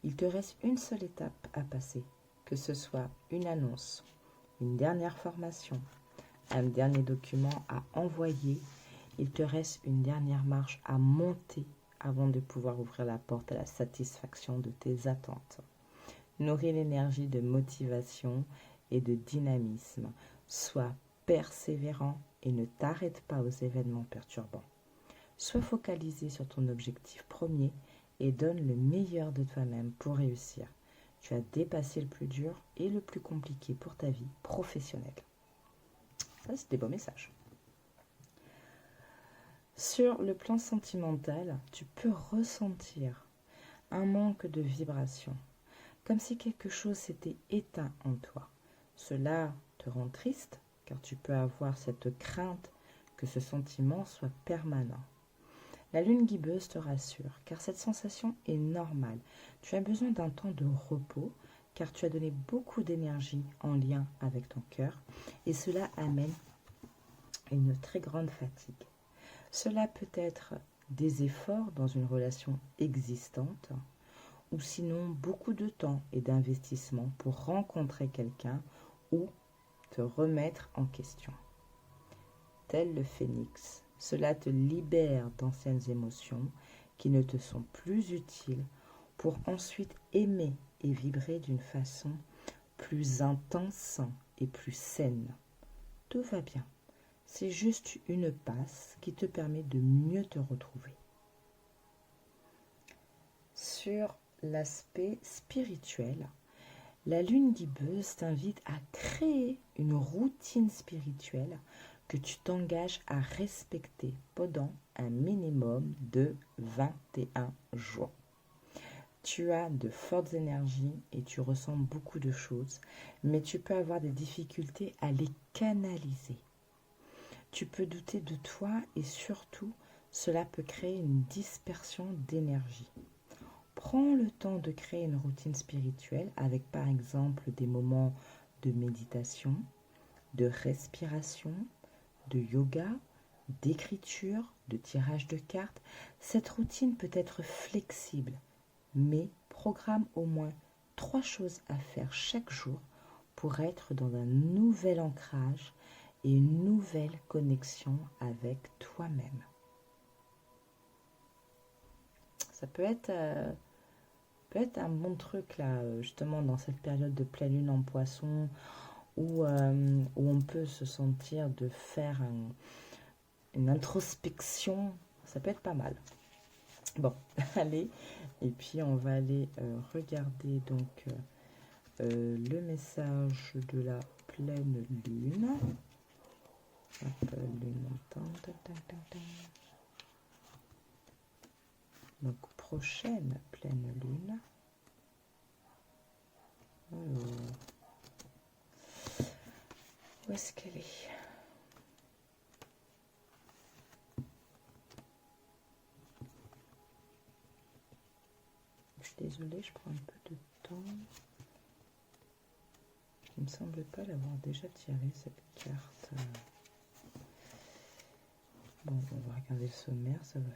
Il te reste une seule étape à passer, que ce soit une annonce, une dernière formation, un dernier document à envoyer. Il te reste une dernière marche à monter avant de pouvoir ouvrir la porte à la satisfaction de tes attentes. Nourris l'énergie de motivation et de dynamisme. Sois persévérant et ne t'arrête pas aux événements perturbants. Sois focalisé sur ton objectif premier et donne le meilleur de toi-même pour réussir. Tu as dépassé le plus dur et le plus compliqué pour ta vie professionnelle. Ça, c'est des beaux messages. Sur le plan sentimental, tu peux ressentir un manque de vibration, comme si quelque chose s'était éteint en toi. Cela te rend triste, car tu peux avoir cette crainte que ce sentiment soit permanent. La lune guibeuse te rassure, car cette sensation est normale. Tu as besoin d'un temps de repos, car tu as donné beaucoup d'énergie en lien avec ton cœur, et cela amène une très grande fatigue. Cela peut être des efforts dans une relation existante ou sinon beaucoup de temps et d'investissement pour rencontrer quelqu'un ou te remettre en question. Tel le phénix, cela te libère d'anciennes émotions qui ne te sont plus utiles pour ensuite aimer et vibrer d'une façon plus intense et plus saine. Tout va bien. C'est juste une passe qui te permet de mieux te retrouver. Sur l'aspect spirituel, la lune guibeuse t'invite à créer une routine spirituelle que tu t'engages à respecter pendant un minimum de 21 jours. Tu as de fortes énergies et tu ressens beaucoup de choses, mais tu peux avoir des difficultés à les canaliser. Tu peux douter de toi et surtout, cela peut créer une dispersion d'énergie. Prends le temps de créer une routine spirituelle avec par exemple des moments de méditation, de respiration, de yoga, d'écriture, de tirage de cartes. Cette routine peut être flexible, mais programme au moins 3 choses à faire chaque jour pour être dans un nouvel ancrage et une nouvelle connexion avec toi-même. Ça peut être un bon truc là, justement dans cette période de pleine lune en poisson où on peut se sentir de faire une introspection. Ça peut être pas mal. Bon, allez, et puis on va aller regarder donc le message de la pleine lune. Hop, lune montante. Donc prochaine pleine lune. Alors, où est-ce qu'elle est? Je suis désolée, je prends un peu de temps. Il me semble pas l'avoir déjà tiré cette carte. Bon, on va regarder le sommaire, ça va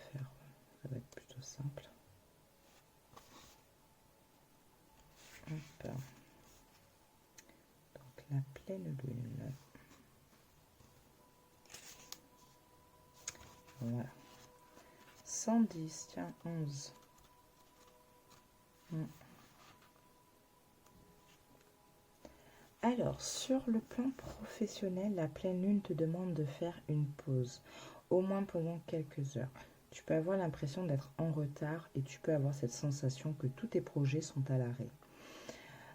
être plutôt simple. Hop. Donc la pleine lune. Voilà. 110, tiens, 11. Alors, sur le plan professionnel, la pleine lune te demande de faire une pause, au moins pendant quelques heures. Tu peux avoir l'impression d'être en retard et tu peux avoir cette sensation que tous tes projets sont à l'arrêt.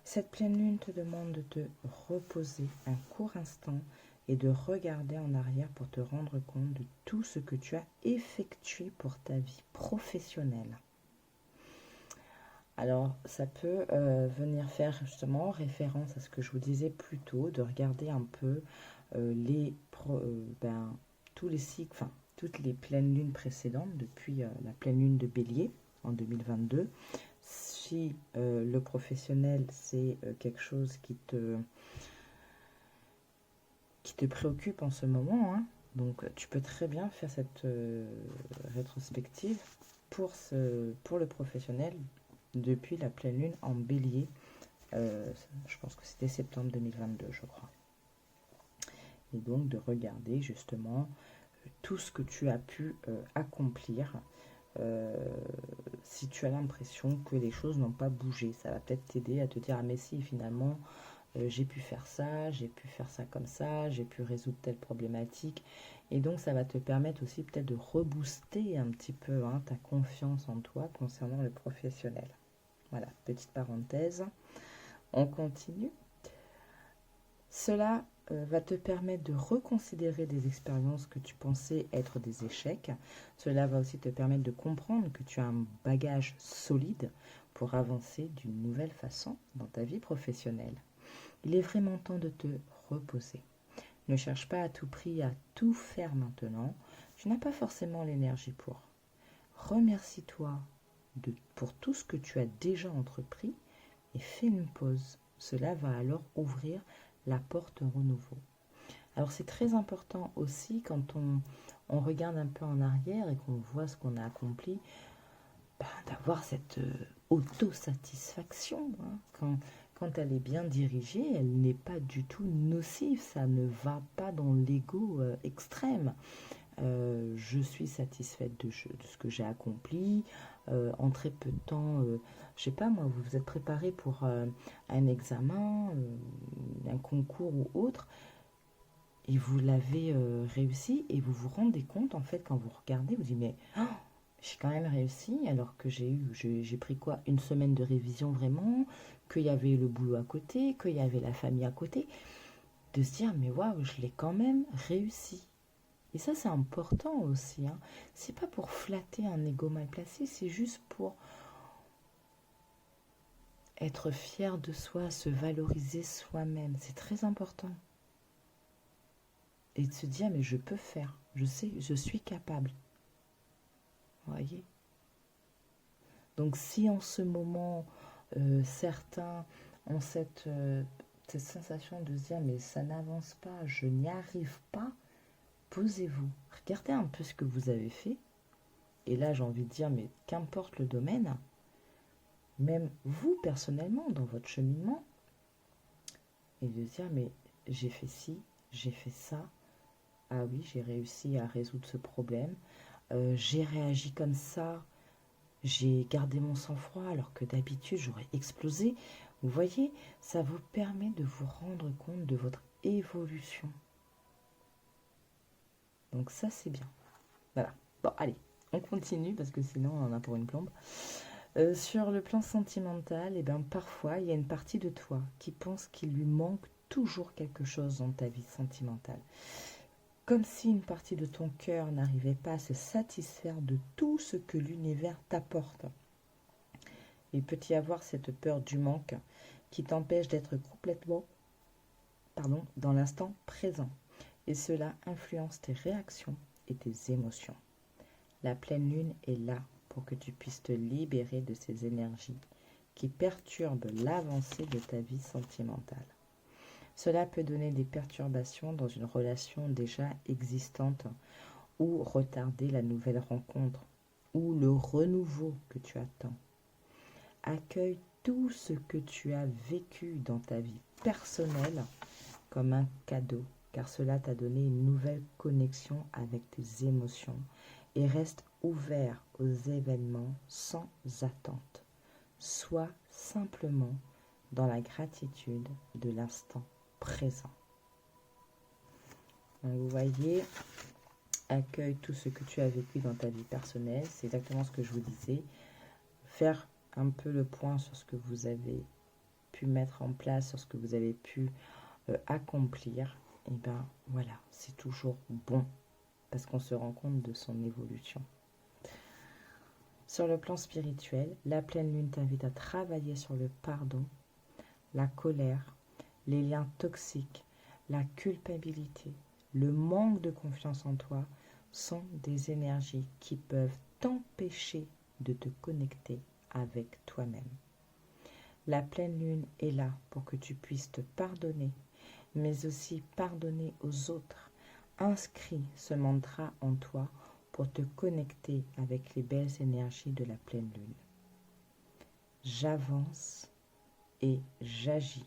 Cette pleine lune te demande de te reposer un court instant et de regarder en arrière pour te rendre compte de tout ce que tu as effectué pour ta vie professionnelle. Alors, ça peut venir faire justement référence à ce que je vous disais plus tôt, de regarder un peu tous les cycles, enfin, toutes les pleines lunes précédentes depuis la pleine lune de Bélier en 2022. Si le professionnel, c'est quelque chose qui te préoccupe en ce moment, hein, donc tu peux très bien faire cette rétrospective pour le professionnel depuis la pleine lune en Bélier. Je pense que c'était septembre 2022, je crois. Et donc de regarder justement tout ce que tu as pu accomplir. Si tu as l'impression que les choses n'ont pas bougé, ça va peut-être t'aider à te dire, ah mais si, finalement j'ai pu faire ça comme ça, j'ai pu résoudre telle problématique. Et donc ça va te permettre aussi peut-être de rebooster un petit peu ta confiance en toi concernant le professionnel. Voilà, petite parenthèse. On continue. Cela va te permettre de reconsidérer des expériences que tu pensais être des échecs. Cela va aussi te permettre de comprendre que tu as un bagage solide pour avancer d'une nouvelle façon dans ta vie professionnelle. Il est vraiment temps de te reposer. Ne cherche pas à tout prix à tout faire maintenant. Tu n'as pas forcément l'énergie pour. Remercie-toi pour tout ce que tu as déjà entrepris et fais une pause. Cela va alors ouvrir la porte au renouveau. Alors c'est très important aussi quand on regarde un peu en arrière et qu'on voit ce qu'on a accompli, d'avoir cette autosatisfaction. Hein. Quand elle est bien dirigée, elle n'est pas du tout nocive, ça ne va pas dans l'ego extrême. Je suis satisfaite de ce que j'ai accompli. En très peu de temps, je sais pas moi, vous vous êtes préparé pour un examen, un concours ou autre, et vous l'avez réussi, et vous vous rendez compte, en fait, quand vous regardez, vous dites, mais oh, j'ai quand même réussi, alors que j'ai pris quoi, une semaine de révision vraiment, qu'il y avait le boulot à côté, qu'il y avait la famille à côté, de se dire, mais waouh, je l'ai quand même réussi. Et ça, c'est important aussi. Hein. C'est pas pour flatter un ego mal placé, c'est juste pour être fier de soi, se valoriser soi-même. C'est très important. Et de se dire, mais je peux faire. Je sais, je suis capable. Vous voyez? Donc, si en ce moment, certains ont cette sensation de se dire, mais ça n'avance pas, je n'y arrive pas, posez-vous. Regardez un peu ce que vous avez fait. Et là, j'ai envie de dire, mais qu'importe le domaine, même vous personnellement, dans votre cheminement, et de dire, mais j'ai fait ci, j'ai fait ça, ah oui, j'ai réussi à résoudre ce problème, j'ai réagi comme ça, j'ai gardé mon sang-froid alors que d'habitude j'aurais explosé. Vous voyez, ça vous permet de vous rendre compte de votre évolution. Donc ça, c'est bien. Voilà. Bon, allez, on continue parce que sinon on en a pour une plombe. Sur le plan sentimental, eh ben, parfois, il y a une partie de toi qui pense qu'il lui manque toujours quelque chose dans ta vie sentimentale. Comme si une partie de ton cœur n'arrivait pas à se satisfaire de tout ce que l'univers t'apporte. Il peut y avoir cette peur du manque qui t'empêche d'être complètement dans l'instant présent. Et cela influence tes réactions et tes émotions. La pleine lune est là pour que tu puisses te libérer de ces énergies qui perturbent l'avancée de ta vie sentimentale. Cela peut donner des perturbations dans une relation déjà existante ou retarder la nouvelle rencontre ou le renouveau que tu attends. Accueille tout ce que tu as vécu dans ta vie personnelle comme un cadeau, car cela t'a donné une nouvelle connexion avec tes émotions et reste ouvert aux événements sans attente. Sois simplement dans la gratitude de l'instant présent. Donc vous voyez, accueille tout ce que tu as vécu dans ta vie personnelle. C'est exactement ce que je vous disais. Faire un peu le point sur ce que vous avez pu mettre en place, sur ce que vous avez pu accomplir. Et bien voilà, c'est toujours bon parce qu'on se rend compte de son évolution. Sur le plan spirituel, la pleine lune t'invite à travailler sur le pardon, la colère, les liens toxiques, la culpabilité, le manque de confiance en toi sont des énergies qui peuvent t'empêcher de te connecter avec toi-même. La pleine lune est là pour que tu puisses te pardonner, mais aussi pardonner aux autres. Inscris ce mantra en toi pour te connecter avec les belles énergies de la pleine lune. J'avance et j'agis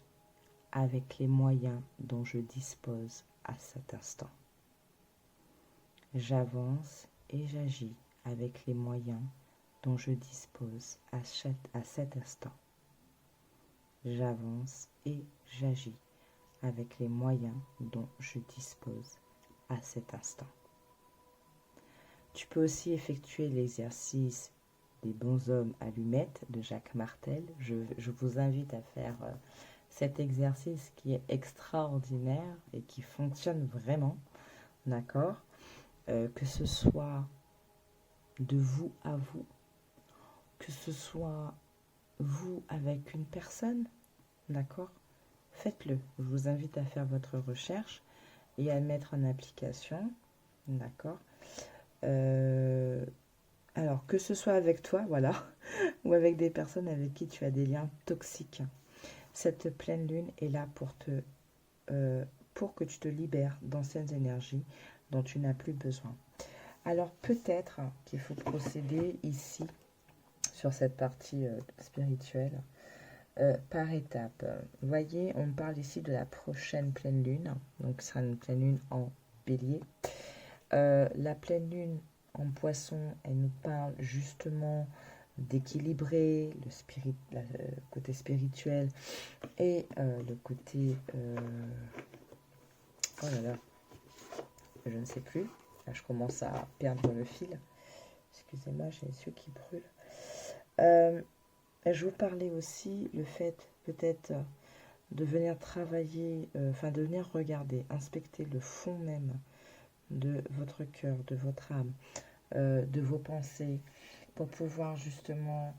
avec les moyens dont je dispose à cet instant. J'avance et j'agis avec les moyens dont je dispose à cet instant. J'avance et j'agis avec les moyens dont je dispose à cet instant. Tu peux aussi effectuer l'exercice des bonshommes allumettes de Jacques Martel. Je vous invite à faire cet exercice qui est extraordinaire et qui fonctionne vraiment, d'accord, que ce soit de vous à vous, que ce soit vous avec une personne, d'accord, faites-le. Je vous invite à faire votre recherche et à le mettre en application, d'accord. Alors, que ce soit avec toi, voilà, ou avec des personnes avec qui tu as des liens toxiques. Cette pleine lune est là pour que tu te libères d'anciennes énergies dont tu n'as plus besoin. Alors peut-être qu'il faut procéder ici, sur cette partie spirituelle, par étapes. Vous voyez, on parle ici de la prochaine pleine lune, donc ce sera une pleine lune en bélier. La pleine lune en poisson, elle nous parle justement d'équilibrer le côté spirituel et le côté... oh là là, je ne sais plus. Là, je commence à perdre le fil. Excusez-moi, j'ai les yeux qui brûlent. Je vous parlais aussi le fait peut-être de venir travailler, de venir regarder, inspecter le fond même de votre cœur, de votre âme, de vos pensées, pour pouvoir justement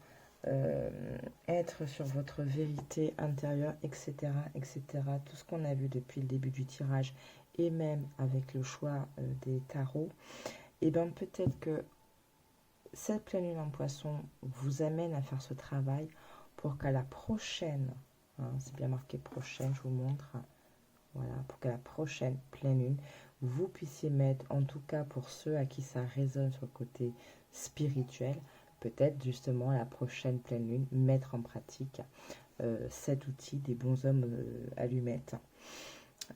être sur votre vérité intérieure, etc., etc. Tout ce qu'on a vu depuis le début du tirage et même avec le choix des tarots, et bien peut-être que cette pleine lune en poisson vous amène à faire ce travail pour qu'à la prochaine, c'est bien marqué prochaine, je vous montre, voilà, pour qu'à la prochaine pleine lune, vous puissiez mettre, en tout cas pour ceux à qui ça résonne sur le côté spirituel, peut-être justement à la prochaine pleine lune, mettre en pratique cet outil des bons hommes allumettes.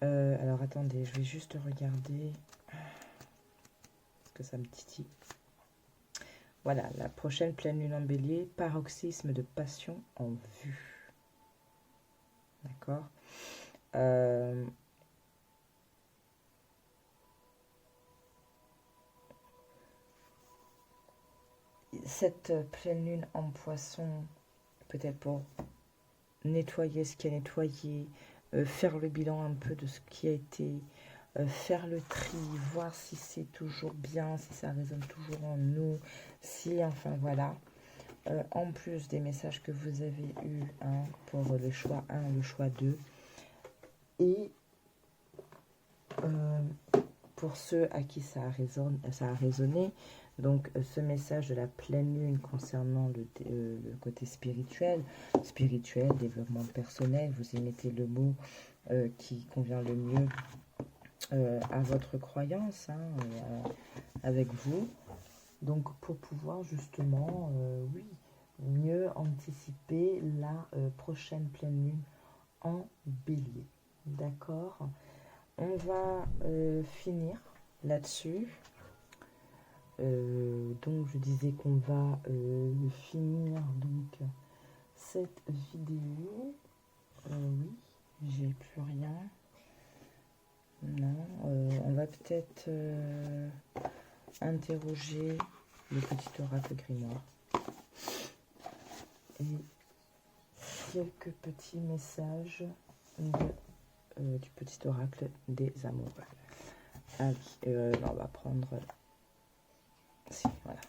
Alors attendez, je vais juste regarder, parce que ça me titille. Voilà, la prochaine pleine lune en bélier, paroxysme de passion en vue. D'accord. Cette pleine lune en poisson, peut-être pour nettoyer ce qui a nettoyé, faire le bilan un peu de ce qui a été, faire le tri, voir si c'est toujours bien, si ça résonne toujours en nous, si, enfin voilà. En plus des messages que vous avez eus pour le choix 1, le choix 2, et pour ceux à qui ça a résonné, donc ce message de la pleine lune concernant le côté spirituel, développement personnel, vous y mettez le mot qui convient le mieux à votre croyance, avec vous. Donc pour pouvoir justement, oui, mieux anticiper la prochaine pleine lune en bélier. D'accord? On va finir là-dessus. Donc je disais qu'on va finir donc cette vidéo. Oui, j'ai plus rien. Non, on va peut-être interroger le petit oracle grimoire et quelques petits messages du petit oracle des amoureux. Allez, on va prendre voilà,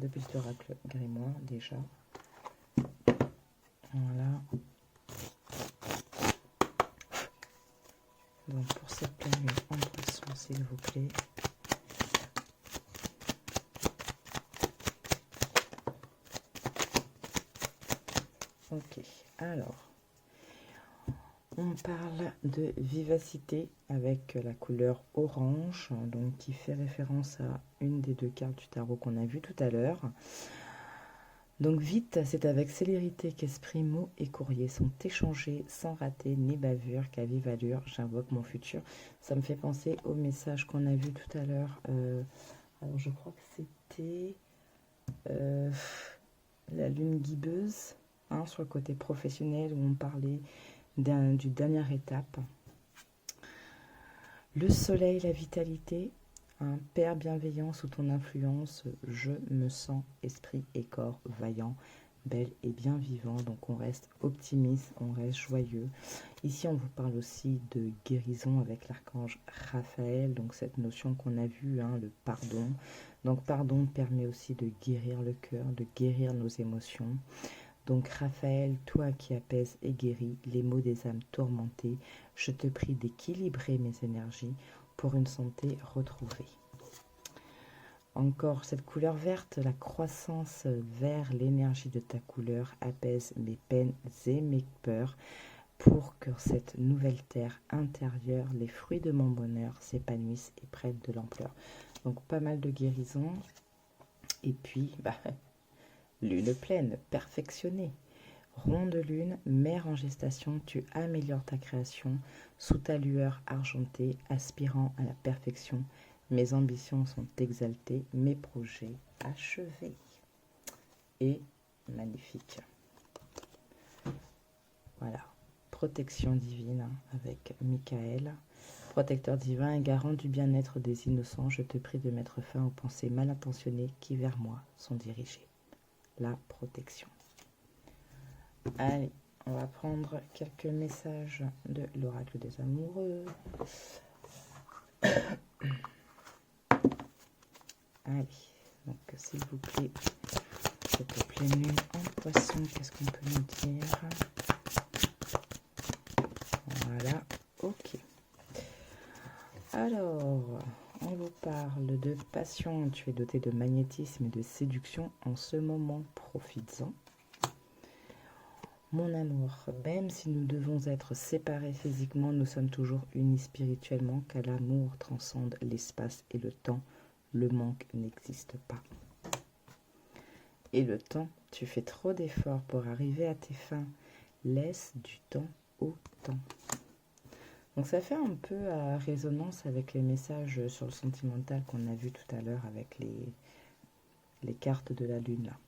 le petit oracle grimoire déjà. Voilà. Donc pour cette pleine lune en poisson, s'il vous plaît. Ok, alors, on parle de vivacité avec la couleur orange, donc qui fait référence à une des deux cartes du tarot qu'on a vu tout à l'heure. Donc vite, c'est avec célérité qu'esprit, mots et courrier sont échangés sans rater ni bavure, qu'à vive allure, j'invoque mon futur. Ça me fait penser au message qu'on a vu tout à l'heure. Alors je crois que c'était la lune guibeuse, sur le côté professionnel, où on parlait du dernière étape. Le soleil, la vitalité, un père bienveillant sous ton influence, je me sens esprit et corps vaillant, belle et bien vivant. Donc on reste optimiste, on reste joyeux. Ici on vous parle aussi de guérison avec l'archange Raphaël, donc cette notion qu'on a vue, le pardon. Donc pardon permet aussi de guérir le cœur, de guérir nos émotions. Donc Raphaël, toi qui apaises et guéris les maux des âmes tourmentées, je te prie d'équilibrer mes énergies pour une santé retrouvée. Encore cette couleur verte, la croissance vers l'énergie de ta couleur apaise mes peines et mes peurs pour que cette nouvelle terre intérieure, les fruits de mon bonheur s'épanouissent et prennent de l'ampleur. Donc pas mal de guérison. Et puis, lune pleine, perfectionnée. Ronde lune, mère en gestation, tu améliores ta création sous ta lueur argentée, aspirant à la perfection. Mes ambitions sont exaltées, mes projets achevés. Et magnifique. Voilà, protection divine avec Michael. Protecteur divin et garant du bien-être des innocents, je te prie de mettre fin aux pensées mal intentionnées qui vers moi sont dirigées. La protection. Allez, on va prendre quelques messages de l'oracle des amoureux. Allez, donc s'il vous plaît, cette pleine lune en poisson, qu'est-ce qu'on peut nous dire? Voilà, ok. Alors, on vous parle de passion. Tu es doté de magnétisme et de séduction en ce moment. Profites-en. Mon amour, même si nous devons être séparés physiquement, nous sommes toujours unis spirituellement, car l'amour transcende l'espace et le temps. Le manque n'existe pas. Et le temps, tu fais trop d'efforts pour arriver à tes fins. Laisse du temps au temps. Donc ça fait un peu résonance avec les messages sur le sentimental qu'on a vu tout à l'heure avec les cartes de la lune là.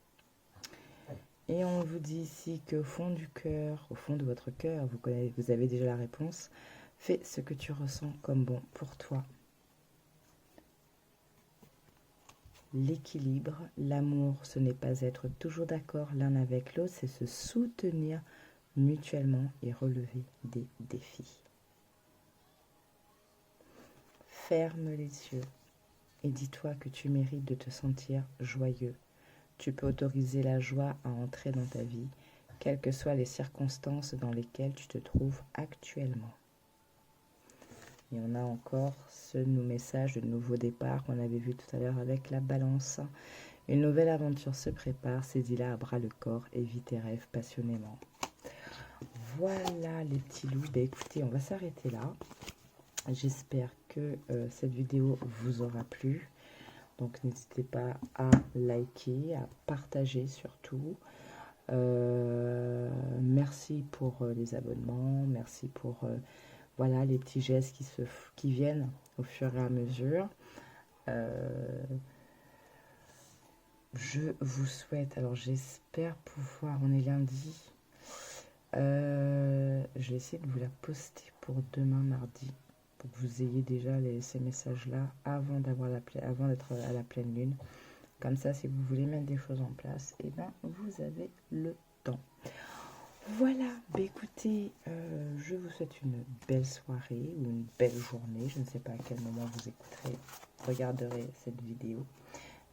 Et on vous dit ici qu'au fond du cœur, au fond de votre cœur, vous avez déjà la réponse. Fais ce que tu ressens comme bon pour toi. L'équilibre, l'amour, ce n'est pas être toujours d'accord l'un avec l'autre, c'est se soutenir mutuellement et relever des défis. Ferme les yeux et dis-toi que tu mérites de te sentir joyeux. Tu peux autoriser la joie à entrer dans ta vie, quelles que soient les circonstances dans lesquelles tu te trouves actuellement. Et on a encore ce message de nouveau départ qu'on avait vu tout à l'heure avec la balance. Une nouvelle aventure se prépare, saisis-la à bras le corps et vis tes rêves passionnément. Voilà les petits loups. Écoutez, on va s'arrêter là. J'espère que cette vidéo vous aura plu. Donc n'hésitez pas à liker, à partager surtout. Merci pour les abonnements, merci pour voilà, les petits gestes qui viennent au fur et à mesure. Je vous souhaite, alors j'espère pouvoir, on est lundi, je vais essayer de vous la poster pour demain mardi, pour que vous ayez déjà ces messages-là avant d'être à la pleine lune. Comme ça, si vous voulez mettre des choses en place, et ben vous avez le temps. Voilà, écoutez, je vous souhaite une belle soirée ou une belle journée. Je ne sais pas à quel moment vous regarderez cette vidéo.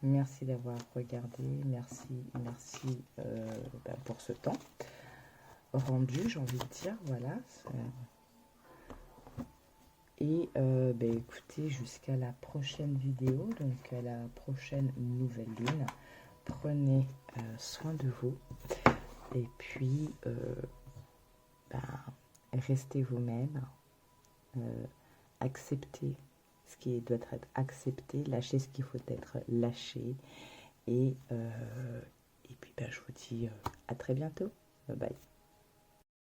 Merci d'avoir regardé, merci pour ce temps rendu, j'ai envie de dire, voilà. Et écoutez, jusqu'à la prochaine vidéo, donc à la prochaine nouvelle lune. Prenez soin de vous. Et puis, restez vous-même. Acceptez ce qui doit être accepté. Lâchez ce qu'il faut être lâché. Et puis, je vous dis à très bientôt. Bye bye.